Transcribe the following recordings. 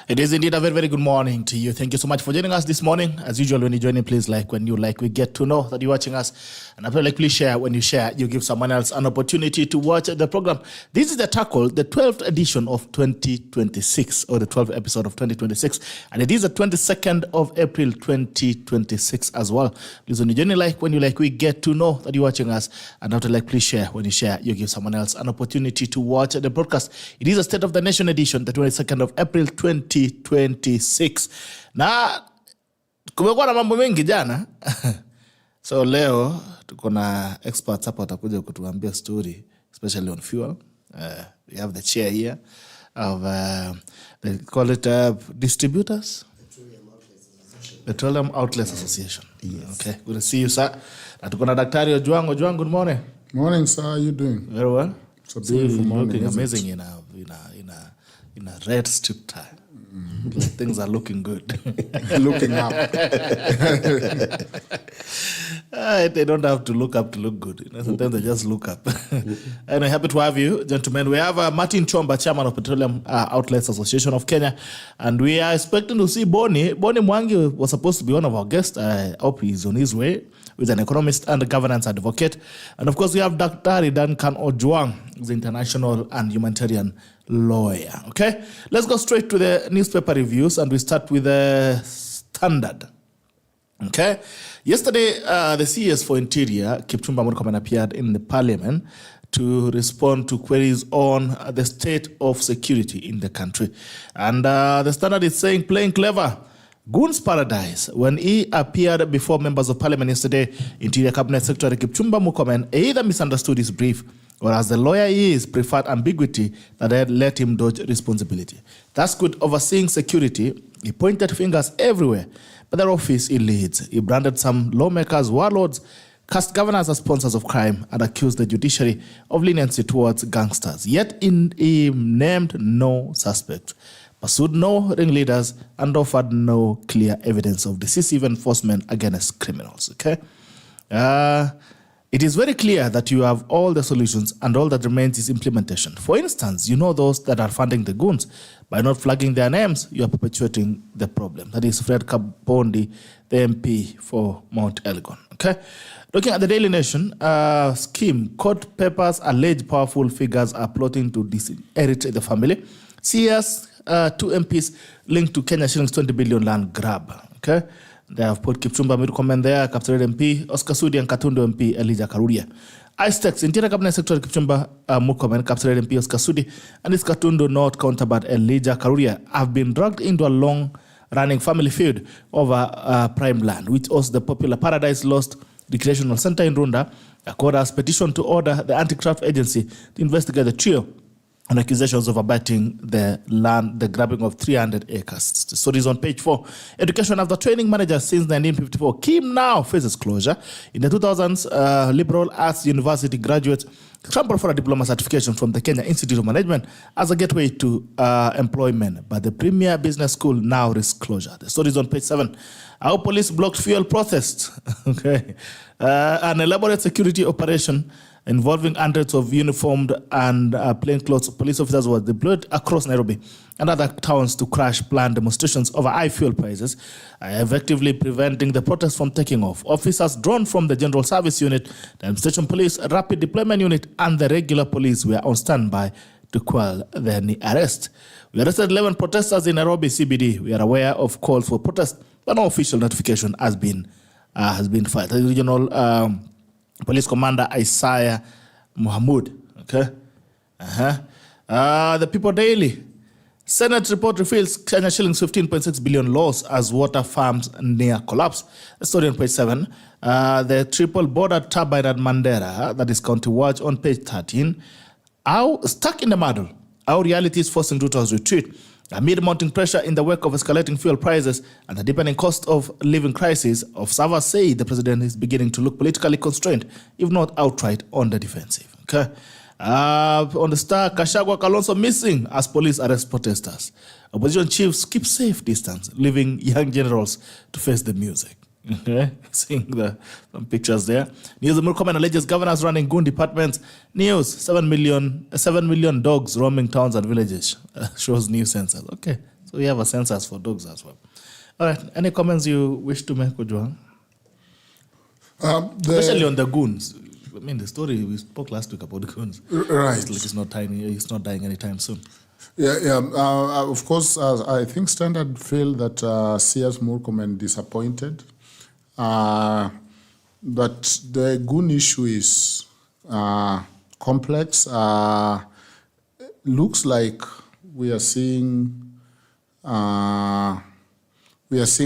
It is indeed a very, very good morning to you. Thank you so much for joining us this morning. As usual, when you join in, please we get to know that you're watching us. And after please share. When you share, you give someone else an opportunity to watch the program. This is the tackle, the 12th edition of 2026, or the 12th episode of 2026. And it is the 22nd of April 2026 as well. Please, when you join in, we get to know that you're watching us. And after please share. When you share, you give someone else an opportunity to watch the broadcast. It is a State of the Nation edition, the 22nd of April 2026. Na kumekuwa na mambo mengi jana. So leo tuko na experts hapa watakuja kutuambia story, especially on fuel. We have the chair here of they call it distributors, Petroleum Outlets Association. Yes. Okay, good to see you, sir. Na tuko na Daktari Ojwang. Ojwang, good morning. Morning, sir. How are you doing? Very well. It's a beautiful morning. Looking amazing in a red strip tie. Things are looking good. Looking up. They don't have to look up to look good. Sometimes they just look up. And I'm happy to have you, gentlemen. We have Martin Chomba, chairman of Petroleum Outlets Association of Kenya. And we are expecting to see Boni. Boni Mwangi was supposed to be one of our guests. I hope he's on his way, with an economist and a governance advocate. And of course, we have Dr. Duncan Ojwang, the international and humanitarian lawyer. Okay, let's go straight to the newspaper reviews, and we start with the Standard. Okay, yesterday the CS for Interior, Chomba, appeared in the Parliament to respond to queries on the state of security in the country, and the Standard is saying playing clever. Goons paradise. When he appeared before members of Parliament yesterday, Interior Cabinet Secretary Chomba Murkomen either misunderstood his brief, or as the lawyer he is, preferred ambiguity that had let him dodge responsibility. Tasked with overseeing security, he pointed fingers everywhere, but the office he leads. He branded some lawmakers warlords, cast governors as sponsors of crime, and accused the judiciary of leniency towards gangsters. Yet he named no suspect, pursued no ringleaders, and offered no clear evidence of decisive enforcement against criminals. Okay? It is very clear that you have all the solutions, and all that remains is implementation. For instance, you know those that are funding the goons. By not flagging their names, you are perpetuating the problem. That is Fred Kabondi, the MP for Mount Elgon. Okay? Looking at the Daily Nation, scheme, court papers allege powerful figures are plotting to disinherit the family. CS, two MPs linked to Kenya shillings 20 billion land grab. Okay? They have put Chomba Murkomen there, Captured MP, Oscar Sudi, and Katundo MP, Elijah Karuria. ISTEX, Interior Cabinet Secretary Chomba Murkomen, Captured MP, Oscar Sudi, and his Katundo North counterpart, Elijah Karuria, have been dragged into a long-running family feud over prime land, which was the popular Paradise Lost Recreational Center in Runda. Akora's petition to order the anti-graft agency to investigate the trio on accusations of abetting the land, the grabbing of 300 acres. The story is on page 4. Education after training manager since 1954. Kim now faces closure. In the 2000s, liberal arts university graduates scrambled for a diploma certification from the Kenya Institute of Management as a gateway to employment. But the premier business school now risks closure. The story is on page 7. Our police blocked fuel protest. Okay. An elaborate security operation involving hundreds of uniformed and plainclothes police officers were deployed across Nairobi and other towns to crash planned demonstrations over high fuel prices, effectively preventing the protests from taking off. Officers drawn from the General Service Unit, the Administration Police, Rapid Deployment Unit, and the regular police were on standby to quell the arrest. We arrested 11 protesters in Nairobi CBD. We are aware of calls for protest, but no official notification has been filed. The regional Police Commander Isaiah Mohamud. Okay. The People Daily. Senate report reveals Kenya shillings 15.6 billion loss as water farms near collapse. The story on page 7. The triple border turbine at Mandera, that is County Watch, on page 13. Stuck in the muddle. Our reality is forcing Ruto's retreat. Amid mounting pressure in the wake of escalating fuel prices and the deepening cost of living crisis, observers say the president is beginning to look politically constrained, if not outright on the defensive. Okay. On the Star, Gachagua Kalonzo missing as police arrest protesters. Opposition chiefs keep safe distance, leaving young generals to face the music. Okay, seeing some pictures there. News Murkomen alleges governors running goon departments. News, 7 million dogs roaming towns and villages. Shows new census. Okay, So we have a census for dogs as well. All right. Any comments you wish to make, Ojwang? Especially on the goons. I mean, the story we spoke last week about the goons. Right. It's like it's not dying anytime soon. Yeah. Of course, I think Standard feel that CS Murkomen disappointed. But the goon issue is complex. Looks like we are seeing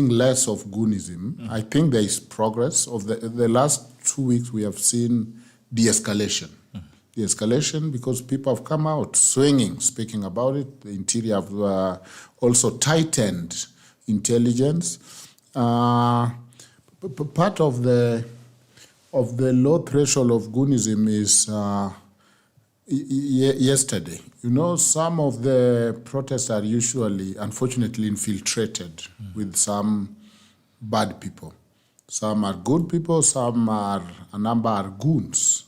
less of goonism. I think there is progress. Of the last 2 weeks, we have seen de-escalation. De-escalation because people have come out swinging, speaking about it. The interior have also tightened intelligence. Part of the low threshold of goonism is yesterday. Some of the protests are usually, unfortunately, infiltrated with some bad people. Some are good people, a number are goons.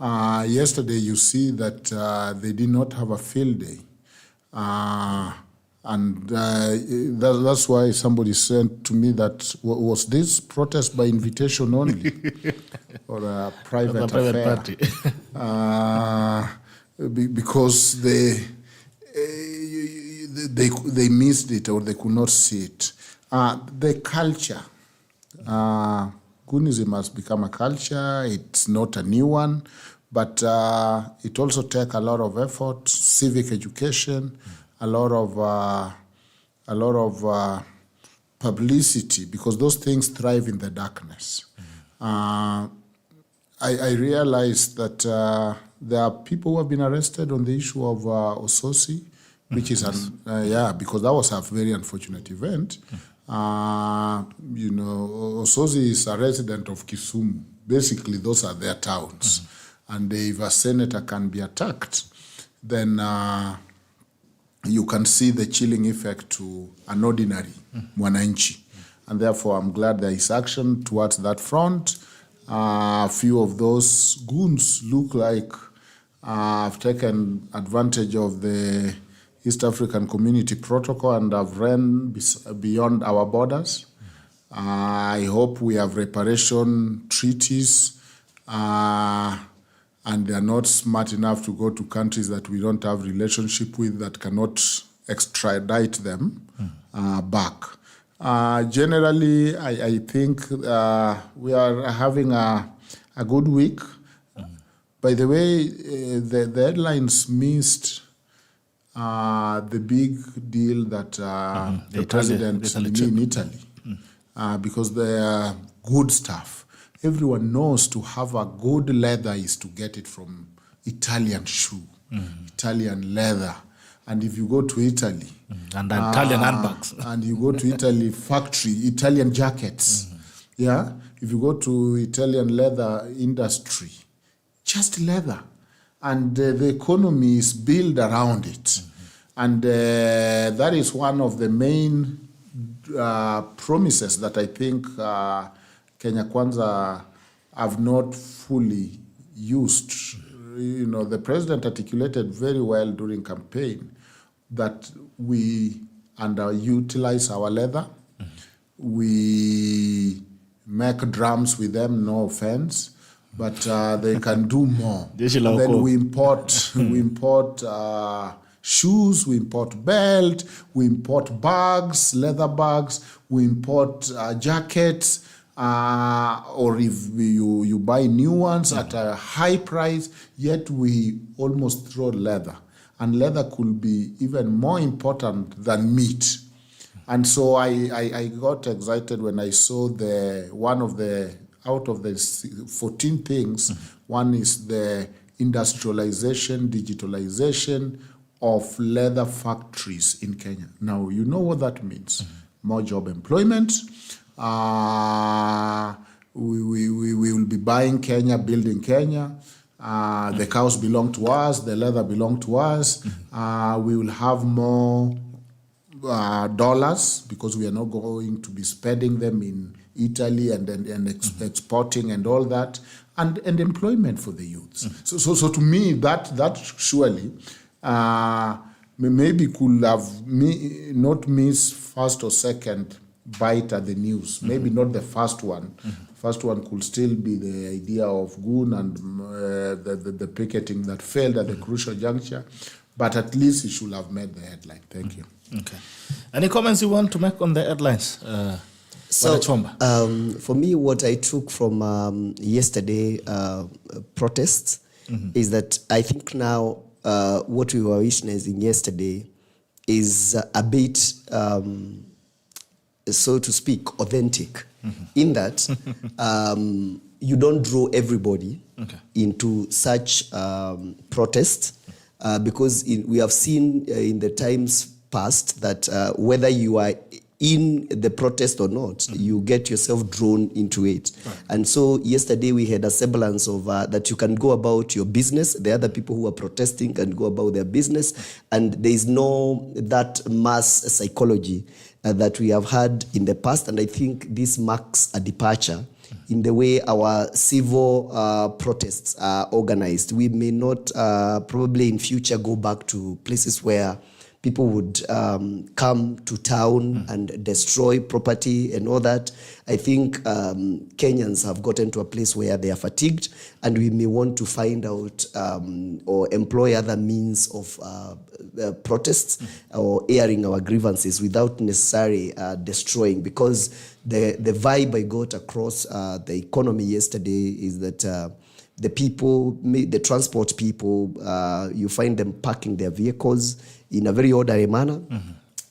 Yesterday, you see that they did not have a field day. That's why somebody said to me that, was this protest by invitation only? Or a private affair? Party. Because they missed it or they could not see it. The culture. Goonism has become a culture. It's not a new one, but it also takes a lot of effort, civic education, a lot of publicity, because those things thrive in the darkness. I realized that there are people who have been arrested on the issue of Ososi, which is because that was a very unfortunate event. Ososi is a resident of Kisumu. Basically, those are their towns. And if a senator can be attacked, then you can see the chilling effect to an ordinary Mwananchi. And therefore, I'm glad there is action towards that front. A few of those goons look like have taken advantage of the East African Community Protocol and have ran beyond our borders. I hope we have reparation treaties and they are not smart enough to go to countries that we don't have relationship with that cannot extradite them back. Generally, I think we are having a good week. By the way, the headlines missed the big deal that the president did in Italy, because they are good stuff. Everyone knows to have a good leather is to get it from Italian shoe, Italian leather. And if you go to Italy, and Italian handbags, and you go to Italy factory, Italian jackets, if you go to Italian leather industry, just leather, and the economy is built around it, and that is one of the main promises that I think Kenya Kwanza have not fully used. The president articulated very well during campaign that we underutilize our leather. We make drums with them, no offense, but they can do more. And then we import shoes, we import belt, we import bags, leather bags, we import jackets, or if you buy new ones at a high price, yet we almost throw leather. And leather could be even more important than meat. And so I got excited when I saw out of the 14 things, one is the industrialization, digitalization of leather factories in Kenya. Now, you know what that means. More job employment. We will be buying Kenya, building Kenya. The cows belong to us. The leather belong to us. We will have more dollars because we are not going to be spending them in Italy and exporting and all that, and employment for the youths. So to me, that surely maybe could have not miss first or second bite at the news. Maybe not the first one. First one could still be the idea of goon and the picketing that failed at the crucial juncture. But at least it should have made the headline. Thank you. Okay. Any comments you want to make on the headlines? So, Chomba? for me, what I took from yesterday protests is that I think now what we were witnessing yesterday is a bit, so to speak, authentic, in that you don't draw everybody into such protests, because we have seen in the times past that whether you are in the protest or not, you get yourself drawn into it. Right. And so yesterday we had a semblance of that you can go about your business. The other people who are protesting can go about their business. And there is no that mass psychology that we have had in the past. And I think this marks a departure in the way our civil protests are organized. We may not probably in future go back to places where people would come to town and destroy property and all that. I think Kenyans have gotten to a place where they are fatigued, and we may want to find out or employ other means of protests or airing our grievances without necessarily destroying. Because the vibe I got across the economy yesterday is that the people, the transport people, you find them parking their vehicles in a very orderly manner.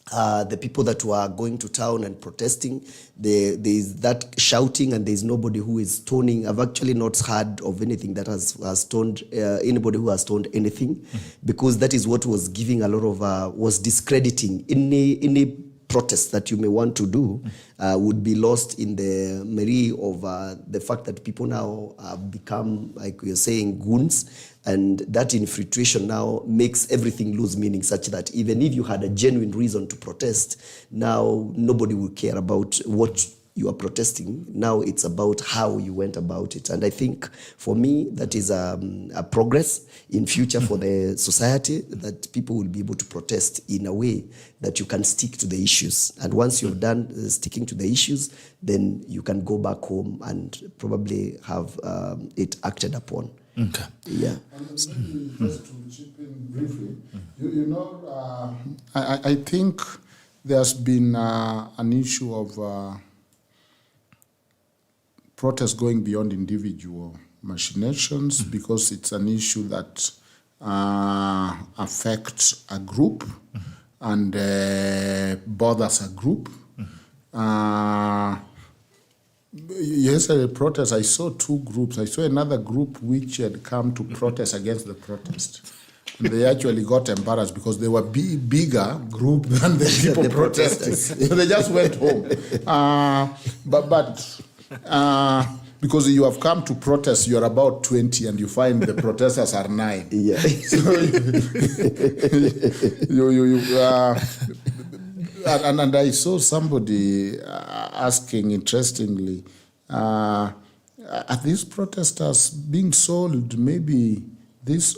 The people that were going to town and protesting, there is that shouting and there is nobody who is stoning. I've actually not heard of anything that has stoned, anybody who has stoned anything, because that is what was giving a lot of, was discrediting any protest that you may want to do would be lost in the melee of the fact that people now have become, like we are saying, goons, and that infiltration now makes everything lose meaning, such that even if you had a genuine reason to protest, now nobody will care about what you are protesting. Now it's about how you went about it. And I think for me, that is a progress in future for the society, that people will be able to protest in a way that you can stick to the issues. And once you've done sticking to the issues, then you can go back home and probably have it acted upon. Okay. Yeah. Just to chip in briefly, you know, I think there's been an issue of protest going beyond individual machinations, because it's an issue that affects a group and bothers a group. Yesterday protest, I saw two groups. I saw another group which had come to protest against the protest. And they actually got embarrassed because they were bigger group than the people the protesting. So they just went home. But because you have come to protest, you're about 20 and you find the protesters are 9. Yeah. So and I saw somebody asking, interestingly, are these protesters being sold maybe this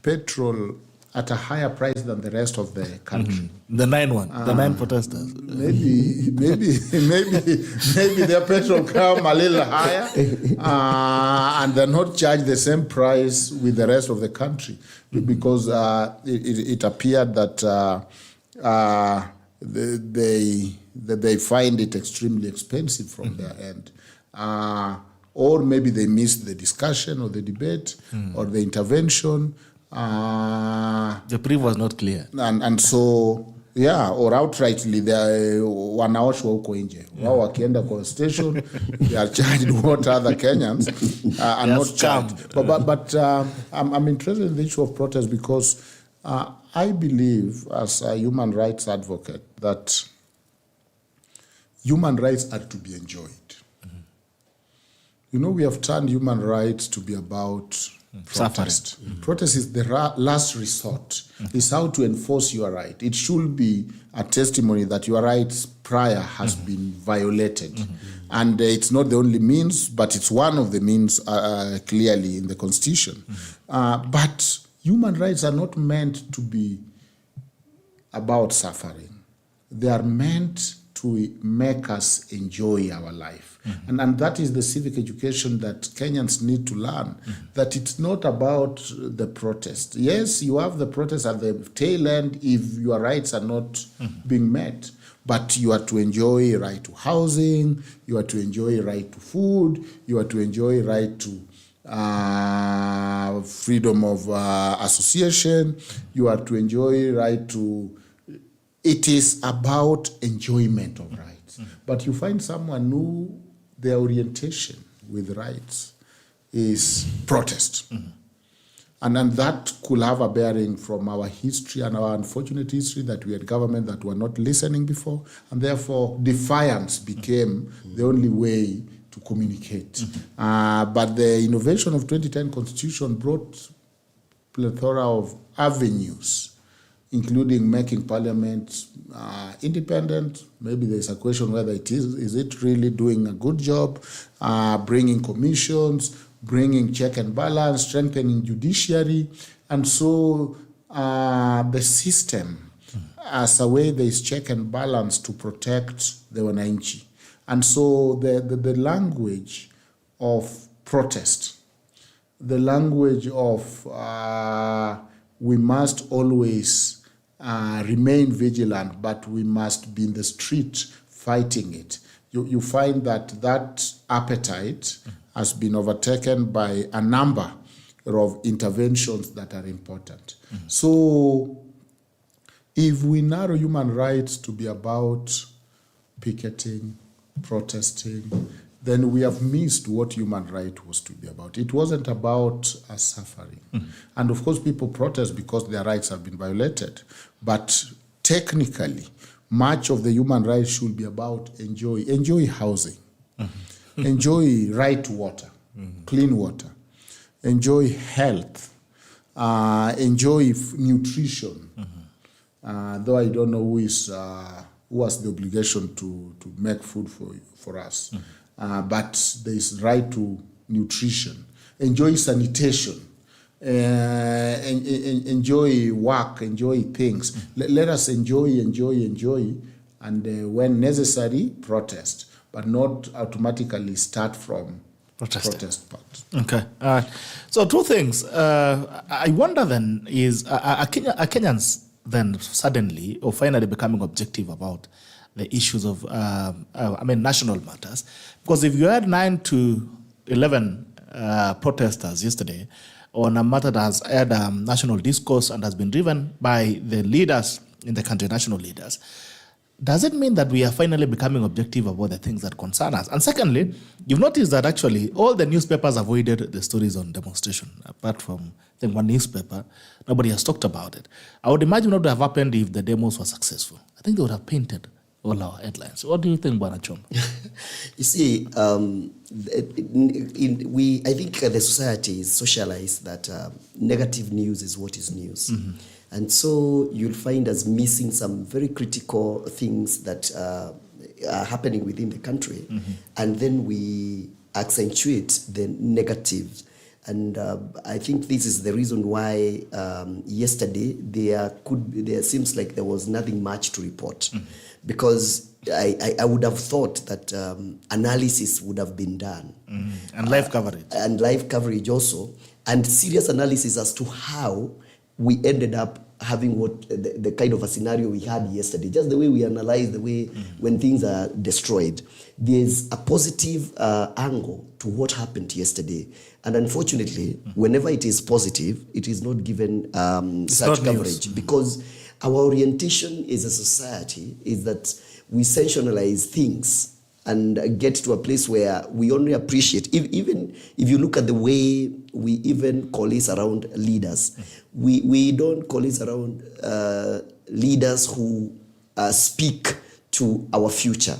petrol at a higher price than the rest of the country? The 9 protesters. Maybe their petrol come a little higher and they're not charged the same price with the rest of the country, because it appeared that they find it extremely expensive from their end. Or maybe they missed the discussion or the debate or the intervention. The brief was not clear. And so, yeah, or outrightly, they wanaoshwa huko nje. Wao wakienda kwa station, they are charged what other Kenyans are not charged. But I'm interested in the issue of protest because I believe, as a human rights advocate, that human rights are to be enjoyed. You know, we have turned human rights to be about protest. Protest is the last resort. It's how to enforce your right. It should be a testimony that your rights prior has been violated. And it's not the only means, but it's one of the means clearly in the Constitution. But human rights are not meant to be about suffering. They are meant to make us enjoy our life. And that is the civic education that Kenyans need to learn, that it's not about the protest. Yes, you have the protest at the tail end if your rights are not being met, but you are to enjoy right to housing, you are to enjoy right to food, you are to enjoy right to freedom of association, you are to enjoy right to... It is about enjoyment of rights. But you find someone who their orientation with rights is protest. And then that could have a bearing from our history and our unfortunate history that we had government that were not listening before, and therefore defiance became the only way to communicate. But the innovation of 2010 Constitution brought plethora of avenues, including making Parliament independent. Maybe there's a question whether it is it really doing a good job, bringing commissions, bringing check and balance, strengthening judiciary. And so the system, as a way there is check and balance to protect the wananchi. And so the language of protest, the language of we must always remain vigilant, but we must be in the street fighting it. You find that appetite has been overtaken by a number of interventions that are important. So if we narrow human rights to be about picketing, protesting, then we have missed what human right was to be about. It wasn't about suffering. And of course, people protest because their rights have been violated. But technically, much of the human rights should be about enjoy housing, enjoy right to water, clean water, enjoy health, enjoy nutrition. Though I don't know who has the obligation to make food for us. But there is right to nutrition. Enjoy sanitation. Enjoy work. Enjoy things. Let us enjoy. And when necessary, protest. But not automatically start from protest part. Okay. All right. So two things. I wonder then is, are Kenyans then suddenly or finally becoming objective about the issues of, national matters? Because if you had 9 to 11 protesters yesterday on a matter that has had national discourse and has been driven by the leaders in the country, national leaders, does it mean that we are finally becoming objective about the things that concern us? And secondly, you've noticed that actually all the newspapers avoided the stories on demonstration. Apart from, I think, one newspaper, nobody has talked about it. I would imagine what would have happened if the demos were successful. I think they would have painted all our headlines. What do you think, Bwana Chomba? You see, I think the society is socialized that negative news is what is news. And so you'll find us missing some very critical things that are happening within the country. And then we accentuate the negatives. And I think this is the reason why yesterday there seems like there was nothing much to report. Because I would have thought that analysis would have been done. And live coverage. And live coverage also. And serious analysis as to how we ended up having the kind of a scenario we had yesterday. Just the way we analyze the way when things are destroyed. There's a positive angle to what happened yesterday. And unfortunately, whenever it is positive, it is not given such coverage. Because our orientation as a society is that we sensationalize things and get to a place where we only appreciate, even if you look at the way we even coalesce around leaders, we don't coalesce around leaders who speak to our future.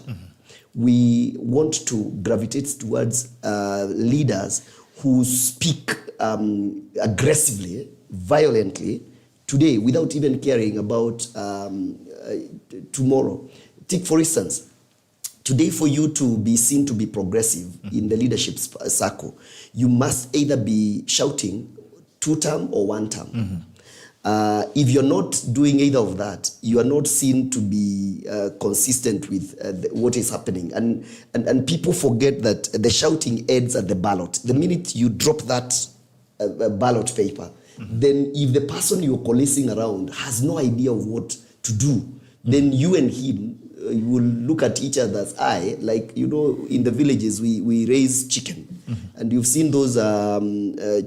We want to gravitate towards leaders who speak aggressively, violently, today, without even caring about tomorrow. Take, for instance, today for you to be seen to be progressive in the leadership circle, you must either be shouting 2-term or 1-term. If you're not doing either of that, you are not seen to be consistent with what is happening. And people forget that the shouting ends at the ballot. The minute you drop that ballot paper, then if the person you're coalescing around has no idea of what to do, then you and him you will look at each other's eye, like, in the villages we raise chicken. And you've seen those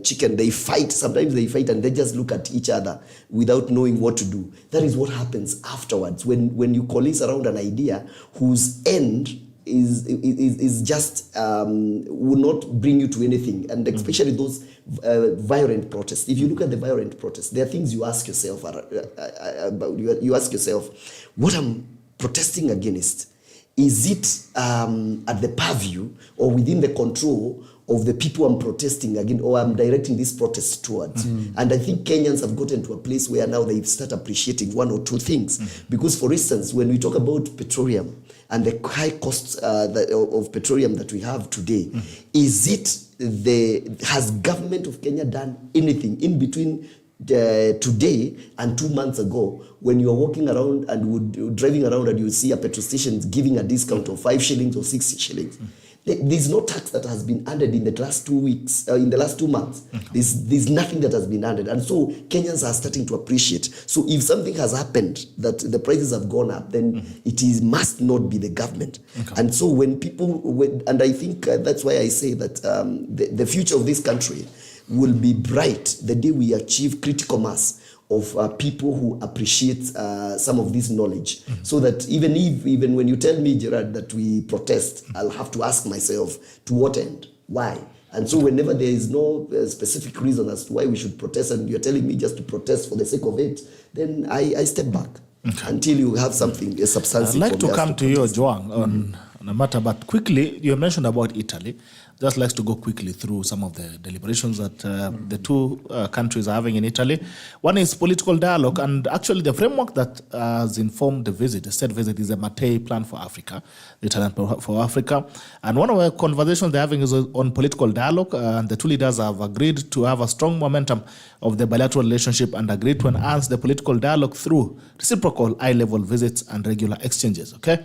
chicken, they fight, sometimes they fight and they just look at each other without knowing what to do. That is what happens afterwards when you coalesce around an idea whose end is just will not bring you to anything, and especially those violent protests. If you look at the violent protests, there are things you ask yourself about. You ask yourself, what I'm protesting against, is it at the purview or within the control of the people I'm protesting against, or I'm directing this protest towards? And I think Kenyans have gotten to a place where now they start appreciating one or two things. Because, for instance, when we talk about petroleum and the high costs of petroleum that we have today, has government of Kenya done anything in between today and 2 months ago, when you're walking around and driving around and you see a petrol station giving a discount of 5 shillings or 6 shillings? There's no tax that has been added in the last 2 weeks, in the last 2 months. There's nothing that has been added. And so Kenyans are starting to appreciate. So if something has happened, that the prices have gone up, then it must not be the government. And so when people, and I think that's why I say that the future of this country will be bright the day we achieve critical mass of people who appreciate some of this knowledge. So that even when you tell me, Gerald, that we protest, I'll have to ask myself, to what end? Why? And so whenever there is no specific reason as to why we should protest, and you're telling me just to protest for the sake of it, then I step back until you have something substantive. I'd like to come to you, Ojwang, on a matter, but quickly, you mentioned about Italy. Just like to go quickly through some of the deliberations that the two countries are having in Italy. One is political dialogue, and actually the framework that has informed the visit, the state visit, is the Mattei Plan for Africa, the Italian Plan for Africa. And one of the conversations they're having is on political dialogue, and the two leaders have agreed to have a strong momentum of the bilateral relationship and agreed to enhance the political dialogue through reciprocal high-level visits and regular exchanges, okay?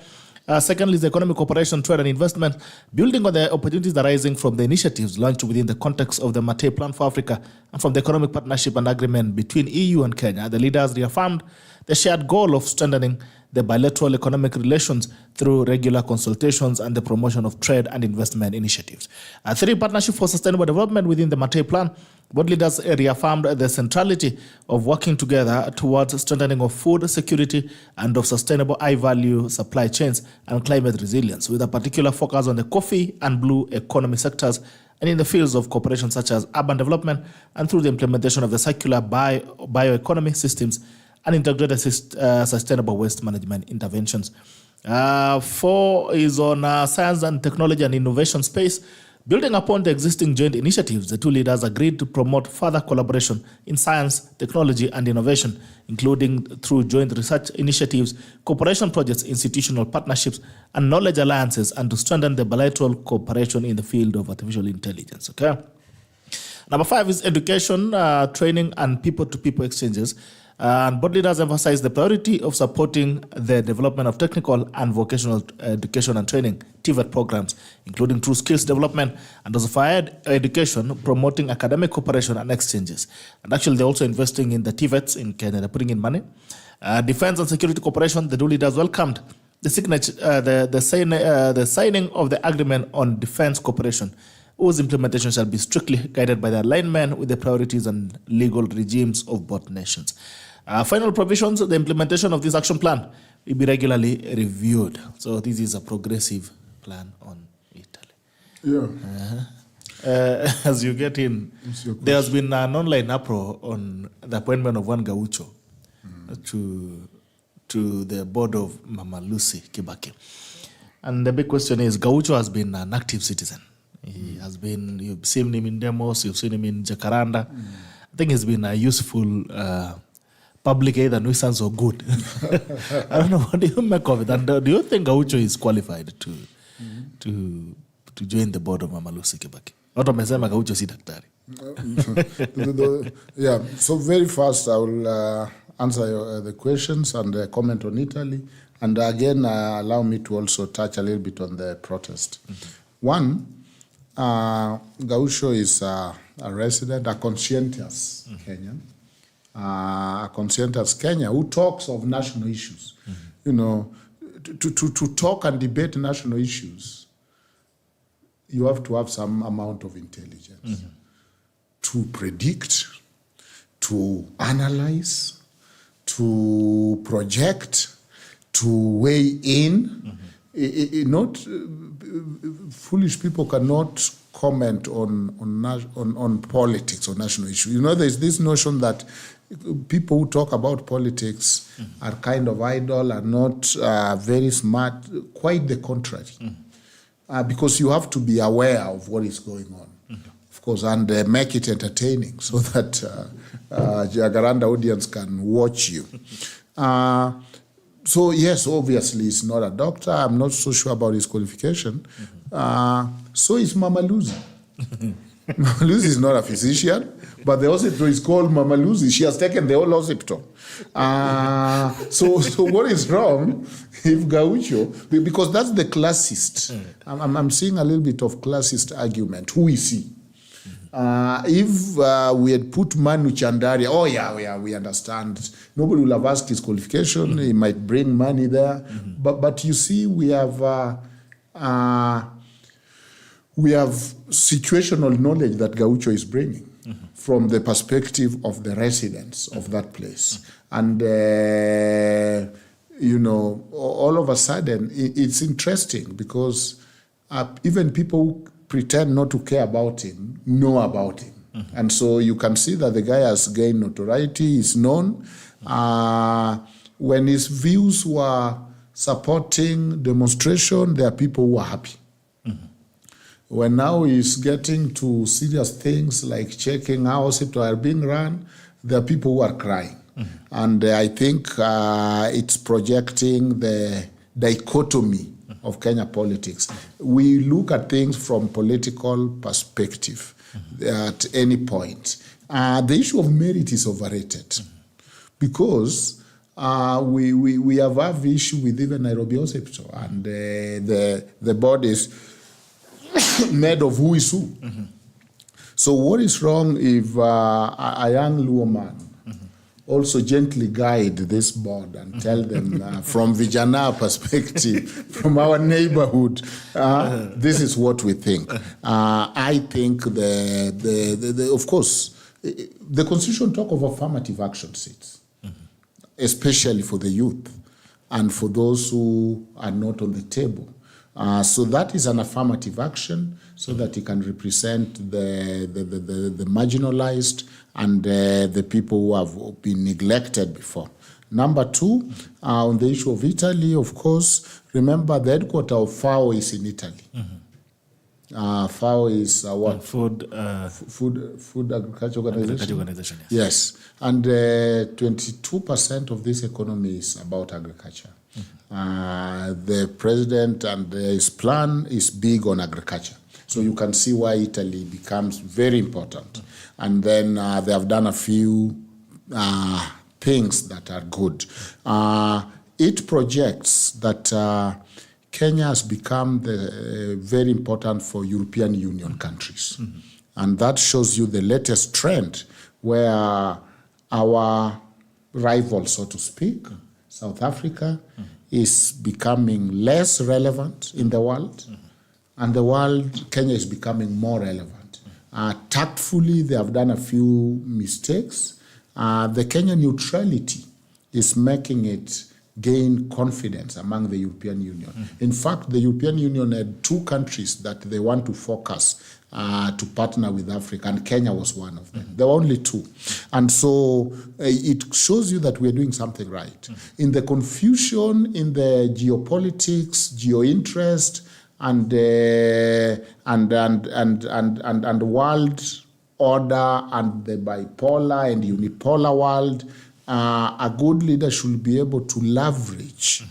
Secondly, is the economic cooperation, trade and investment, building on the opportunities arising from the initiatives launched within the context of the Mattei Plan for Africa and from the economic partnership and agreement between EU and Kenya. The leaders reaffirmed the shared goal of strengthening the bilateral economic relations through regular consultations and the promotion of trade and investment initiatives. Three, partnership for sustainable development within the Mattei Plan. Both leaders reaffirmed the centrality of working together towards strengthening of food security and of sustainable high-value supply chains and climate resilience, with a particular focus on the coffee and blue economy sectors and in the fields of cooperation such as urban development and through the implementation of the circular bioeconomy systems and integrated sustainable waste management interventions. 4 is on science and technology and innovation space. Building upon the existing joint initiatives, the two leaders agreed to promote further collaboration in science, technology, and innovation, including through joint research initiatives, cooperation projects, institutional partnerships, and knowledge alliances, and to strengthen the bilateral cooperation in the field of artificial intelligence. Okay. Number 5 is education, training, and people-to-people exchanges. And both leaders emphasize the priority of supporting the development of technical and vocational education and training, TVET programs, including through skills development and also for higher education, promoting academic cooperation and exchanges. And actually, they're also investing in the TVETs in Kenya. They're putting in money. Defense and security cooperation, the two leaders welcomed the signature, the signing of the agreement on defense cooperation, whose implementation shall be strictly guided by the alignment with the priorities and legal regimes of both nations. Final provisions, the implementation of this action plan will be regularly reviewed. So this is a progressive plan on Italy. Yeah. As you get in, there has been an online uproar on the appointment of one Gaucho to the board of Mama Lucy Kibaki. And the big question is, Gaucho has been an active citizen. He has been, you've seen him in demos, you've seen him in Jacaranda. I think he's been a useful public either nuisance or good. I don't know, what do you make of it? And do you think Gaucho is qualified to join the board of Mama Lucy Kibaki? Watu wamesema Gaucho si daktari. Yeah, so very fast I will answer the questions and comment on Italy. And again, allow me to also touch a little bit on the protest. One, Gaucho is a resident, a conscientious Kenyan. A conscientious Kenyan who talks of national issues. You know, to talk and debate national issues, you have to have some amount of intelligence to predict, to analyze, to project, to weigh in. Not foolish people cannot comment on politics or national issues. You know, there's this notion that people who talk about politics are kind of idle, are not very smart. Quite the contrary, because you have to be aware of what is going on. Of course, and make it entertaining so that a Jacaranda audience can watch you. So yes, obviously he's not a doctor. I'm not so sure about his qualification. So is Mama Lucy. Mama Lucy is not a physician, but the hospital is called Mama Lucy. She has taken the whole hospital. So what is wrong if Gaucho, because that's the classist. I'm seeing a little bit of classist argument. Who is he? If we had put Manu Chandaria, oh yeah, we understand. Nobody will have asked his qualification. He might bring money there, but you see, we have situational knowledge that Gaucho is bringing from the perspective of the residents of that place, and you know, all of a sudden, it's interesting because even people who pretend not to care about him know about him. And so you can see that the guy has gained notoriety, is known. When his views were supporting demonstration, there are people who are happy. When now he's getting to serious things like checking how hospitals are being run, there are people who are crying. And I think it's projecting the dichotomy of Kenya politics. We look at things from political perspective at any point. The issue of merit is overrated because we have issue with even Nairobi Hospital, and the board is made of who is who. So what is wrong if a young Luo man also gently guide this board and tell them from Vijana perspective, from our neighborhood, this is what we think. I think of course, the Constitution talk of affirmative action seats, especially for the youth and for those who are not on the table. So that is an affirmative action so that he can represent the marginalized and the people who have been neglected before. Number two, on the issue of Italy, of course, remember the headquarters of FAO is in Italy. FAO is what? Food Agriculture Organization. Yes, and 22% of this economy is about agriculture. The president and his plan is big on agriculture. So you can see why Italy becomes very important. And then they have done a few things that are good. It projects that Kenya has become very important for European Union countries. And that shows you the latest trend where our rival, so to speak, South Africa, is becoming less relevant in the world. And the world, Kenya is becoming more relevant. Tactfully, they have done a few mistakes. The Kenya neutrality is making it gain confidence among the European Union. In fact, the European Union had two countries that they want to focus to partner with Africa, and Kenya was one of them. There were only two. And so it shows you that we're doing something right. In the confusion, in the geopolitics, geo-interest, and world order and the bipolar and unipolar world, a good leader should be able to leverage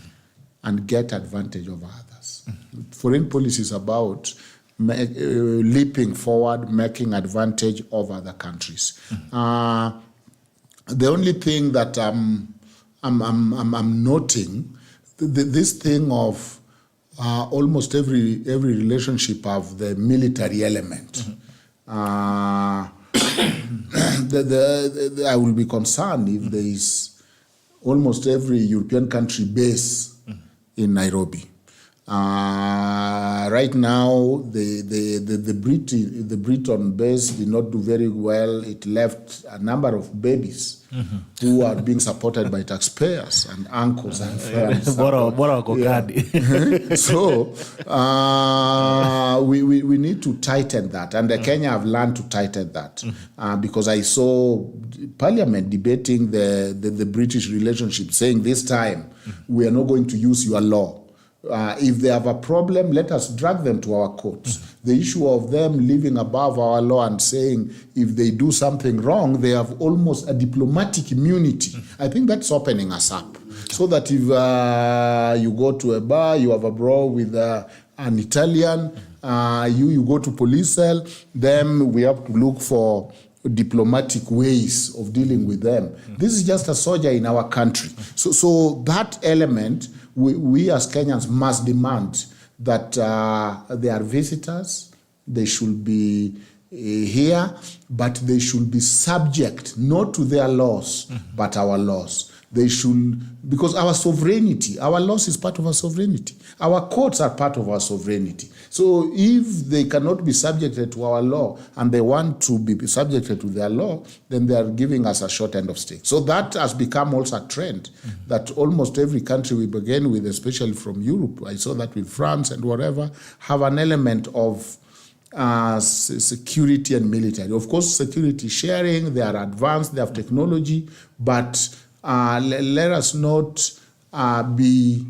and get advantage over others. Foreign policy is about leaping forward, making advantage of other countries. The only thing that I'm noting, this thing of almost every relationship have the military element. I will be concerned if there is almost every European country base in Nairobi. Right now, the Britain base did not do very well. It left a number of babies who are being supported by taxpayers and uncles and friends. So we need to tighten that, and Kenya have learned to tighten that because I saw Parliament debating the British relationship, saying this time we are not going to use your law. If they have a problem, let us drag them to our courts. The issue of them living above our law and saying if they do something wrong, they have almost a diplomatic immunity. I think that's opening us up. So that if you go to a bar, you have a brawl with an Italian, you go to police cell, then we have to look for diplomatic ways of dealing with them. This is just a soldier in our country. So that element, we as Kenyans must demand that they are visitors, they should be here, but they should be subject not to their laws, but our laws. They should, because our sovereignty, our laws is part of our sovereignty. Our courts are part of our sovereignty. So if they cannot be subjected to our law and they want to be subjected to their law, then they are giving us a short end of stick. So that has become also a trend that almost every country we begin with, especially from Europe, I saw that with France and whatever, have an element of security and military. Of course, security sharing, they are advanced, they have technology, but let us not be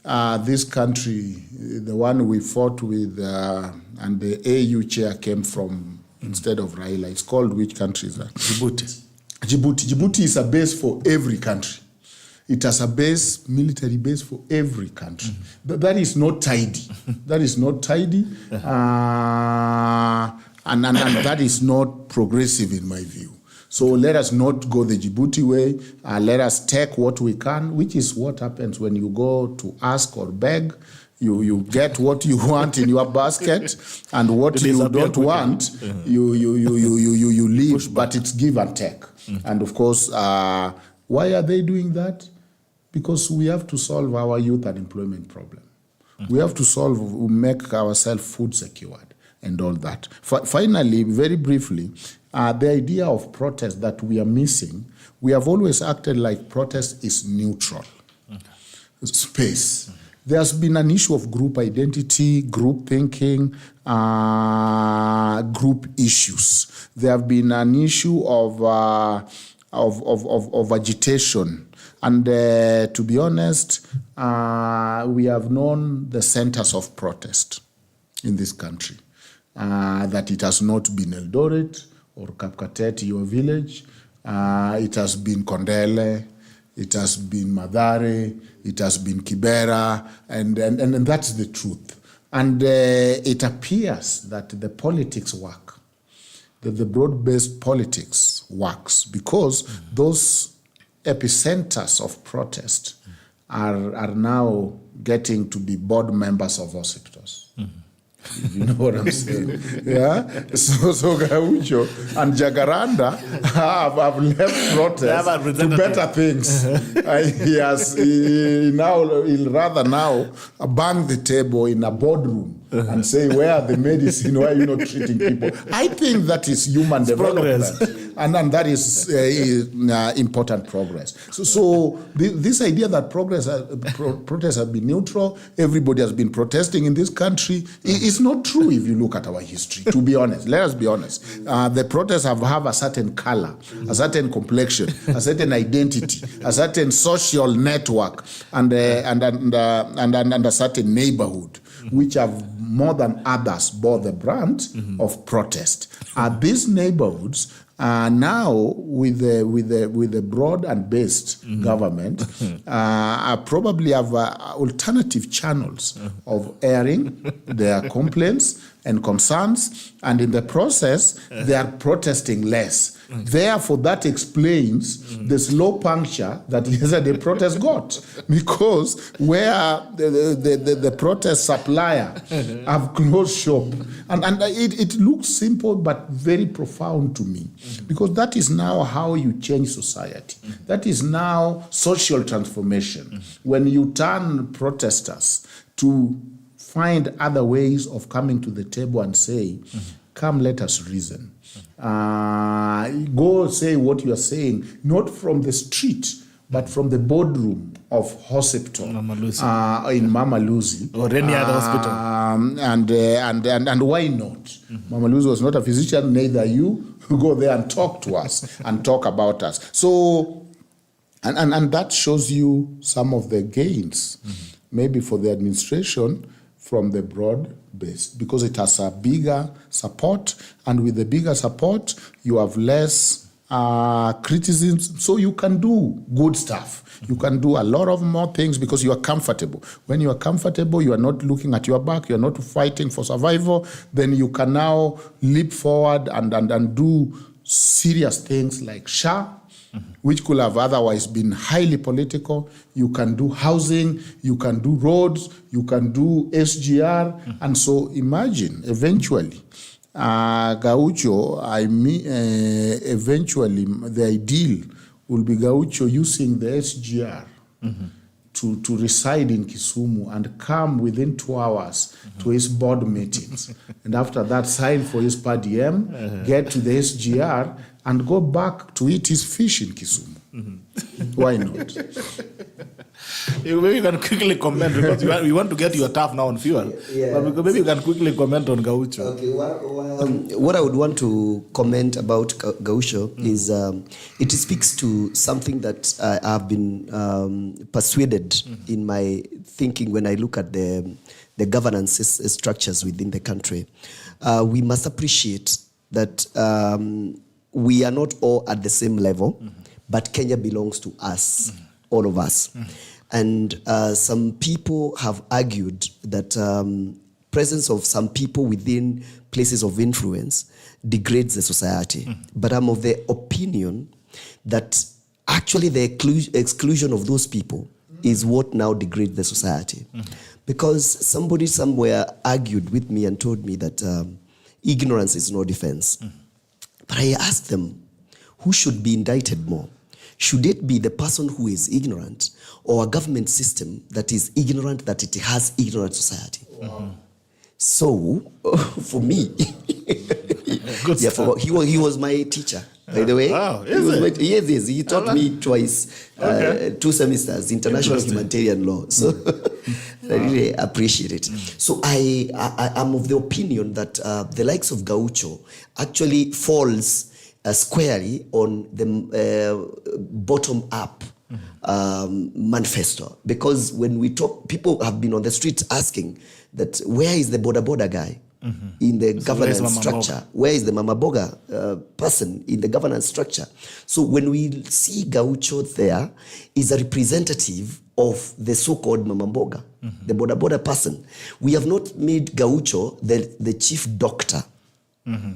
this country, the one we fought with, and the AU chair came from instead of Raila. It's called which country is that? Djibouti. Djibouti is a base for every country. It has a base, military base for every country. That is not tidy. That is not tidy. And that is not progressive in my view. So let us not go the Djibouti way. Let us take what we can, which is what happens when you go to ask or beg. You get what you want in your basket, and what you don't want, you leave. But it's give and take. And of course, why are they doing that? Because we have to solve our youth unemployment problem. We have to make ourselves food secured and all that. Finally, very briefly, the idea of protest that we are missing, we have always acted like protest is neutral space. There's been an issue of group identity, group thinking, group issues. There have been an issue of agitation. And to be honest, we have known the centers of protest in this country. That it has not been Eldoret or Kapkatet, your village. It has been Kondele, it has been Madare, it has been Kibera, and that's the truth. And it appears that the politics work, that the broad-based politics works, because those epicenters of protest are now getting to be board members of hospitals. You know what I'm saying? Yeah? So Gaucho and Jacaranda have left protest to better things. He'll rather now bang the table in a boardroom and say, where are the medicine? Why are you not treating people? I think that is human development. And that is important progress. So this idea that protests have been neutral, everybody has been protesting in this country, is not true if you look at our history, to be honest. Let us be honest. The protests have a certain color, a certain complexion, a certain identity, a certain social network, and a certain neighborhood, which have more than others bore the brunt of protest. These neighborhoods Now, with the broad and based government, I probably have alternative channels of airing their complaints and concerns, and in the process, they are protesting less. Therefore, that explains the slow puncture that yesterday protest got, because where the protest supplier have closed shop, and it looks simple but very profound to me, because that is now how you change society. That is now social transformation. When you turn protesters to find other ways of coming to the table and say, come, let us reason. Go say what you are saying, not from the street, but from the boardroom of hospital in Mama Lucy or any other hospital. And why not? Mama Lucy was not a physician, neither you. Go there and talk to us and talk about us. So, and that shows you some of the gains, maybe for the administration, from the broad base, because it has a bigger support, and with the bigger support, you have less criticism, so you can do good stuff. You can do a lot of more things because you are comfortable. When you are comfortable, you are not looking at your back, you are not fighting for survival, then you can now leap forward and do serious things like SHA, which could have otherwise been highly political. You can do housing, you can do roads, you can do SGR. And so imagine, eventually, Gaucho, eventually the ideal will be Gaucho using the SGR to reside in Kisumu and come within 2 hours to his board meetings. And after that, sign for his per diem, get to the SGR, and go back to eat his fish in Kisumu. Why not? Maybe you can quickly comment, because we want to get your turf now on fuel. Yeah. But maybe you can quickly comment on Gaucho. Okay, what I would want to comment about Gaucho is it speaks to something that I've been persuaded in my thinking when I look at the governance structures within the country. We must appreciate that we are not all at the same level, but Kenya belongs to us, all of us. And some people have argued that presence of some people within places of influence degrades the society. But I'm of the opinion that actually the exclusion of those people is what now degrades the society. Because somebody somewhere argued with me and told me that ignorance is no defense. But I asked them, who should be indicted more? Should it be the person who is ignorant, or a government system that is ignorant that it has ignorant society? So, for me, he was my teacher, by the way. Wow, yes, he taught me twice, 2 semesters, international humanitarian law. So I really appreciate it. So I'm of the opinion that the likes of Gaucho actually falls squarely on the bottom-up manifesto. Because when we talk, people have been on the streets asking that where is the border guy in the governance structure? Where is the Mama Boga person in the governance structure? So when we see Gaucho there, is a representative of the so-called Mama Boga, the border person. We have not made Gaucho the chief doctor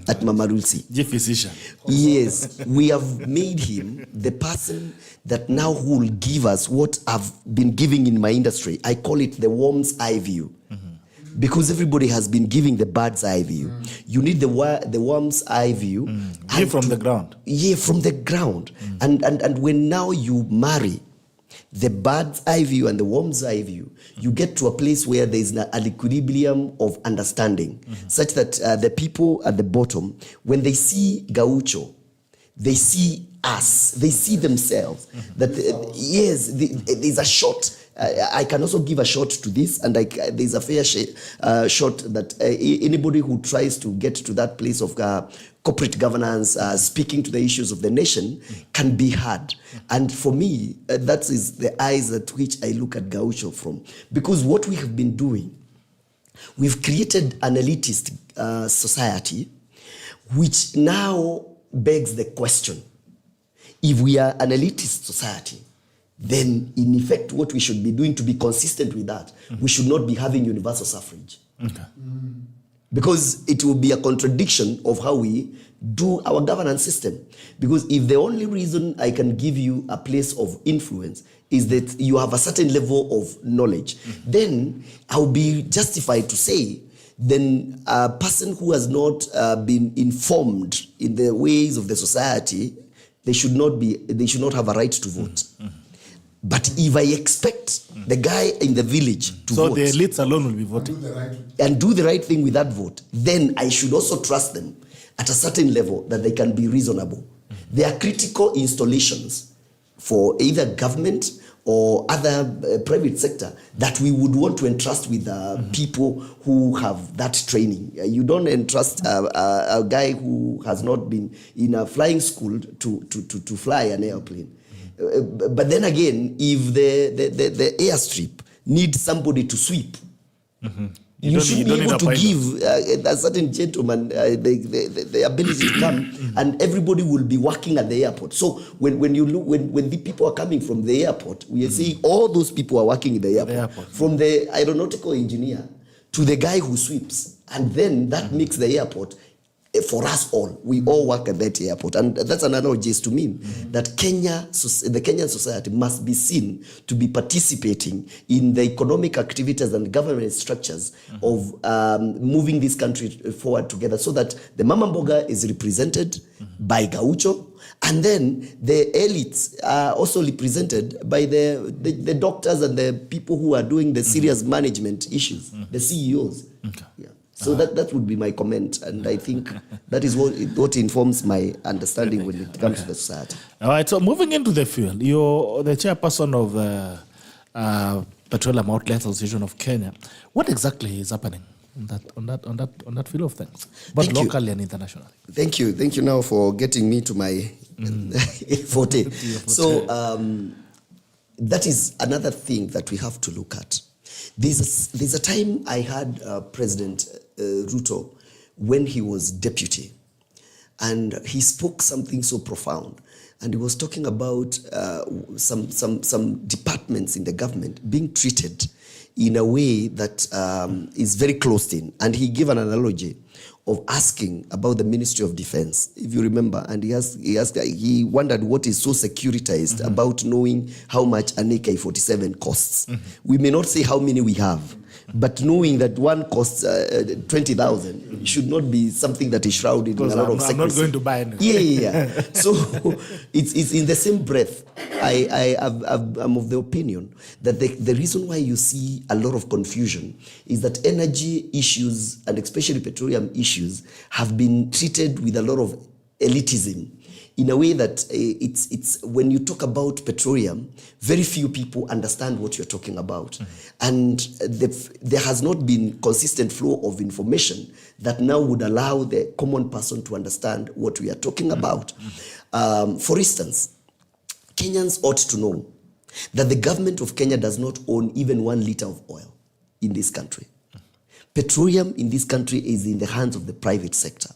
at Mama Lucy. The physician. Yes, we have made him the person that now who will give us what I've been giving in my industry. I call it the worm's eye view. Because everybody has been giving the bird's eye view. You need the worm's eye view. View from the ground. Yeah, from the ground. And when now you marry the bird's eye view and the worm's eye view, you get to a place where there is an equilibrium of understanding, such that the people at the bottom, when they see Gaucho, they see us, they see themselves. That yes, there's a shot. I can also give a shot to this, and there's a fair shot that anybody who tries to get to that place of corporate governance, speaking to the issues of the nation, can be heard. And for me, that is the eyes at which I look at Gaucho from. Because what we have been doing, we've created an elitist society, which now begs the question. If we are an elitist society, then in effect what we should be doing to be consistent with that, we should not be having universal suffrage. Okay. Because it will be a contradiction of how we do our governance system. Because if the only reason I can give you a place of influence is that you have a certain level of knowledge, then I'll be justified to say, then a person who has not been informed in the ways of the society, they should not have a right to vote. But if I expect the guy in the village to vote, so the elites alone will be voting and do the right thing with that vote, then I should also trust them at a certain level that they can be reasonable. They are critical installations for either government or other private sector that we would want to entrust with people who have that training. You don't entrust a guy who has not been in a flying school to fly an airplane. But then again, if the airstrip needs somebody to sweep, you should be able to give a certain gentleman the ability to come, and everybody will be working at the airport. So when you look, when the people are coming from the airport, we are seeing all those people are working in the airport. From the aeronautical engineer to the guy who sweeps, and then that makes the airport. For us all, we all work at that airport, and that's an analogy to me that the Kenyan society must be seen to be participating in the economic activities and government structures of moving this country forward together, so that the Mama Mboga is represented by Gaucho, and then the elites are also represented by the doctors and the people who are doing the serious management issues, the CEOs. Okay. Yeah. So that would be my comment, and I think that is what informs my understanding when it comes to the society. All right, so moving into the field, you're the chairperson of the Petroleum Outlets Association of Kenya. What exactly is happening on that field of things, both locally and internationally? Thank you now for getting me to my forte. So that is another thing that we have to look at. There's a time I had President Ruto when he was deputy, and he spoke something so profound, and he was talking about some departments in the government being treated in a way that is very closed in, and he gave an analogy of asking about the Ministry of Defense, if you remember, and he wondered what is so securitized about knowing how much an AK-47 costs. We may not say how many we have, but knowing that one costs 20,000 should not be something that is shrouded in a lot of secrecy. I'm not going to buy anything. Yeah. So it's in the same breath. I'm of the opinion that the reason why you see a lot of confusion is that energy issues, and especially petroleum issues, have been treated with a lot of elitism, in a way that it's when you talk about petroleum, very few people understand what you're talking about. And there has not been consistent flow of information that now would allow the common person to understand what we are talking about. For instance, Kenyans ought to know that the government of Kenya does not own even 1 liter of oil in this country. Petroleum in this country is in the hands of the private sector.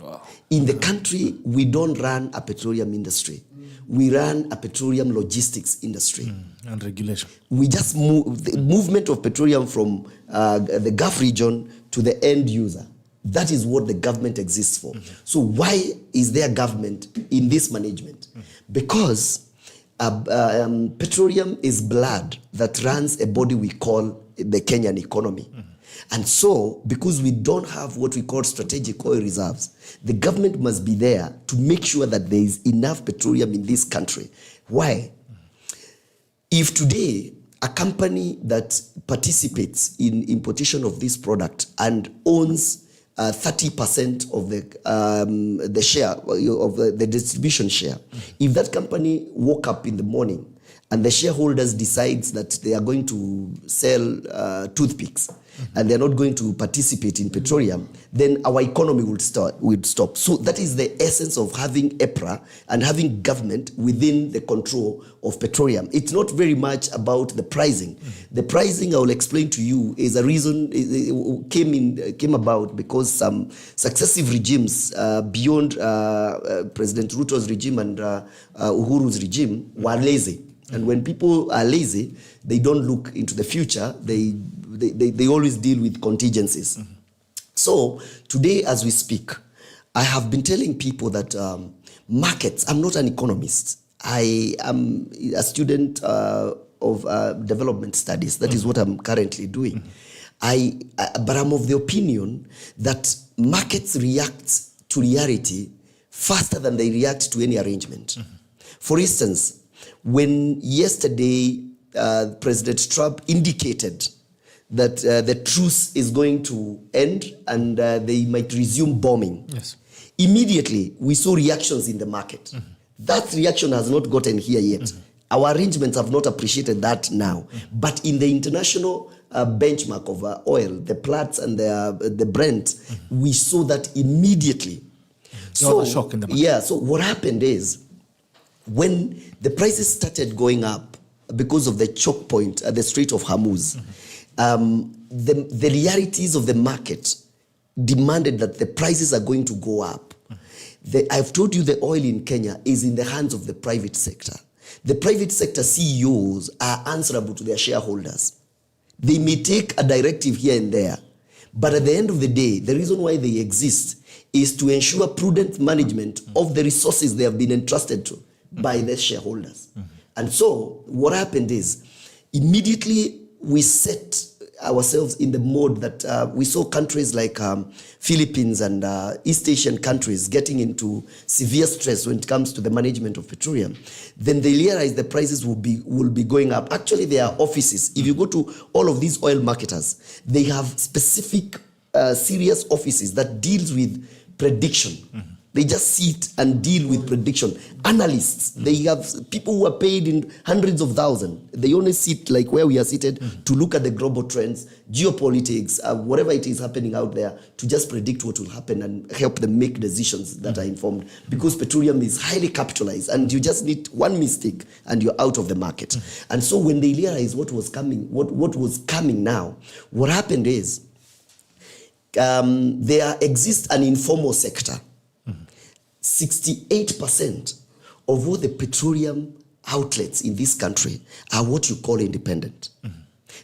Wow. In the country, we don't run a petroleum industry. We run a petroleum logistics industry. And regulation. We just move the movement of petroleum from the Gulf region to the end user. That is what the government exists for. So why is there government in this management? Because petroleum is blood that runs a body we call the Kenyan economy. And so, because we don't have what we call strategic oil reserves, the government must be there to make sure that there is enough petroleum in this country. Why? If today a company that participates in importation of this product and owns 30% of the share of the distribution share, if that company woke up in the morning and the shareholders decides that they are going to sell toothpicks, and they're not going to participate in petroleum, then our economy would stop. So that is the essence of having EPRA and having government within the control of petroleum. It's not very much about the pricing. The pricing, I will explain to you, is a reason it came about because some successive regimes beyond President Ruto's regime and Uhuru's regime were lazy. And when people are lazy, they don't look into the future. They always deal with contingencies. So today, as we speak, I have been telling people that markets, I'm not an economist. I am a student of development studies. That is what I'm currently doing. But I'm of the opinion that markets react to reality faster than they react to any arrangement. For instance, when yesterday President Trump indicated that the truce is going to end and they might resume bombing, yes, immediately we saw reactions in the market. That reaction has not gotten here yet. Our arrangements have not appreciated that now. But in the international benchmark of oil, the Platts and the Brent, we saw that immediately. So, shock in the market. Yeah, so what happened is, when the prices started going up because of the choke point at the Strait of Hormuz, the realities of the market demanded that the prices are going to go up. I've told you the oil in Kenya is in the hands of the private sector. The private sector CEOs are answerable to their shareholders. They may take a directive here and there, but at the end of the day, the reason why they exist is to ensure prudent management of the resources they have been entrusted to by their shareholders. And so what happened is, immediately we set ourselves in the mode that we saw countries like Philippines and East Asian countries getting into severe stress when it comes to the management of petroleum. Then they realized the prices will be going up. Actually, there are offices. If you go to all of these oil marketers, they have specific serious offices that deals with prediction. They just sit and deal with prediction. Analysts, they have people who are paid in hundreds of thousands. They only sit like where we are seated to look at the global trends, geopolitics, whatever it is happening out there, to just predict what will happen and help them make decisions that are informed. Because petroleum is highly capitalized and you just need one mistake and you're out of the market. And so when they realized what was coming, what was coming now, what happened is there exists an informal sector. 68% of all the petroleum outlets in this country are what you call independent.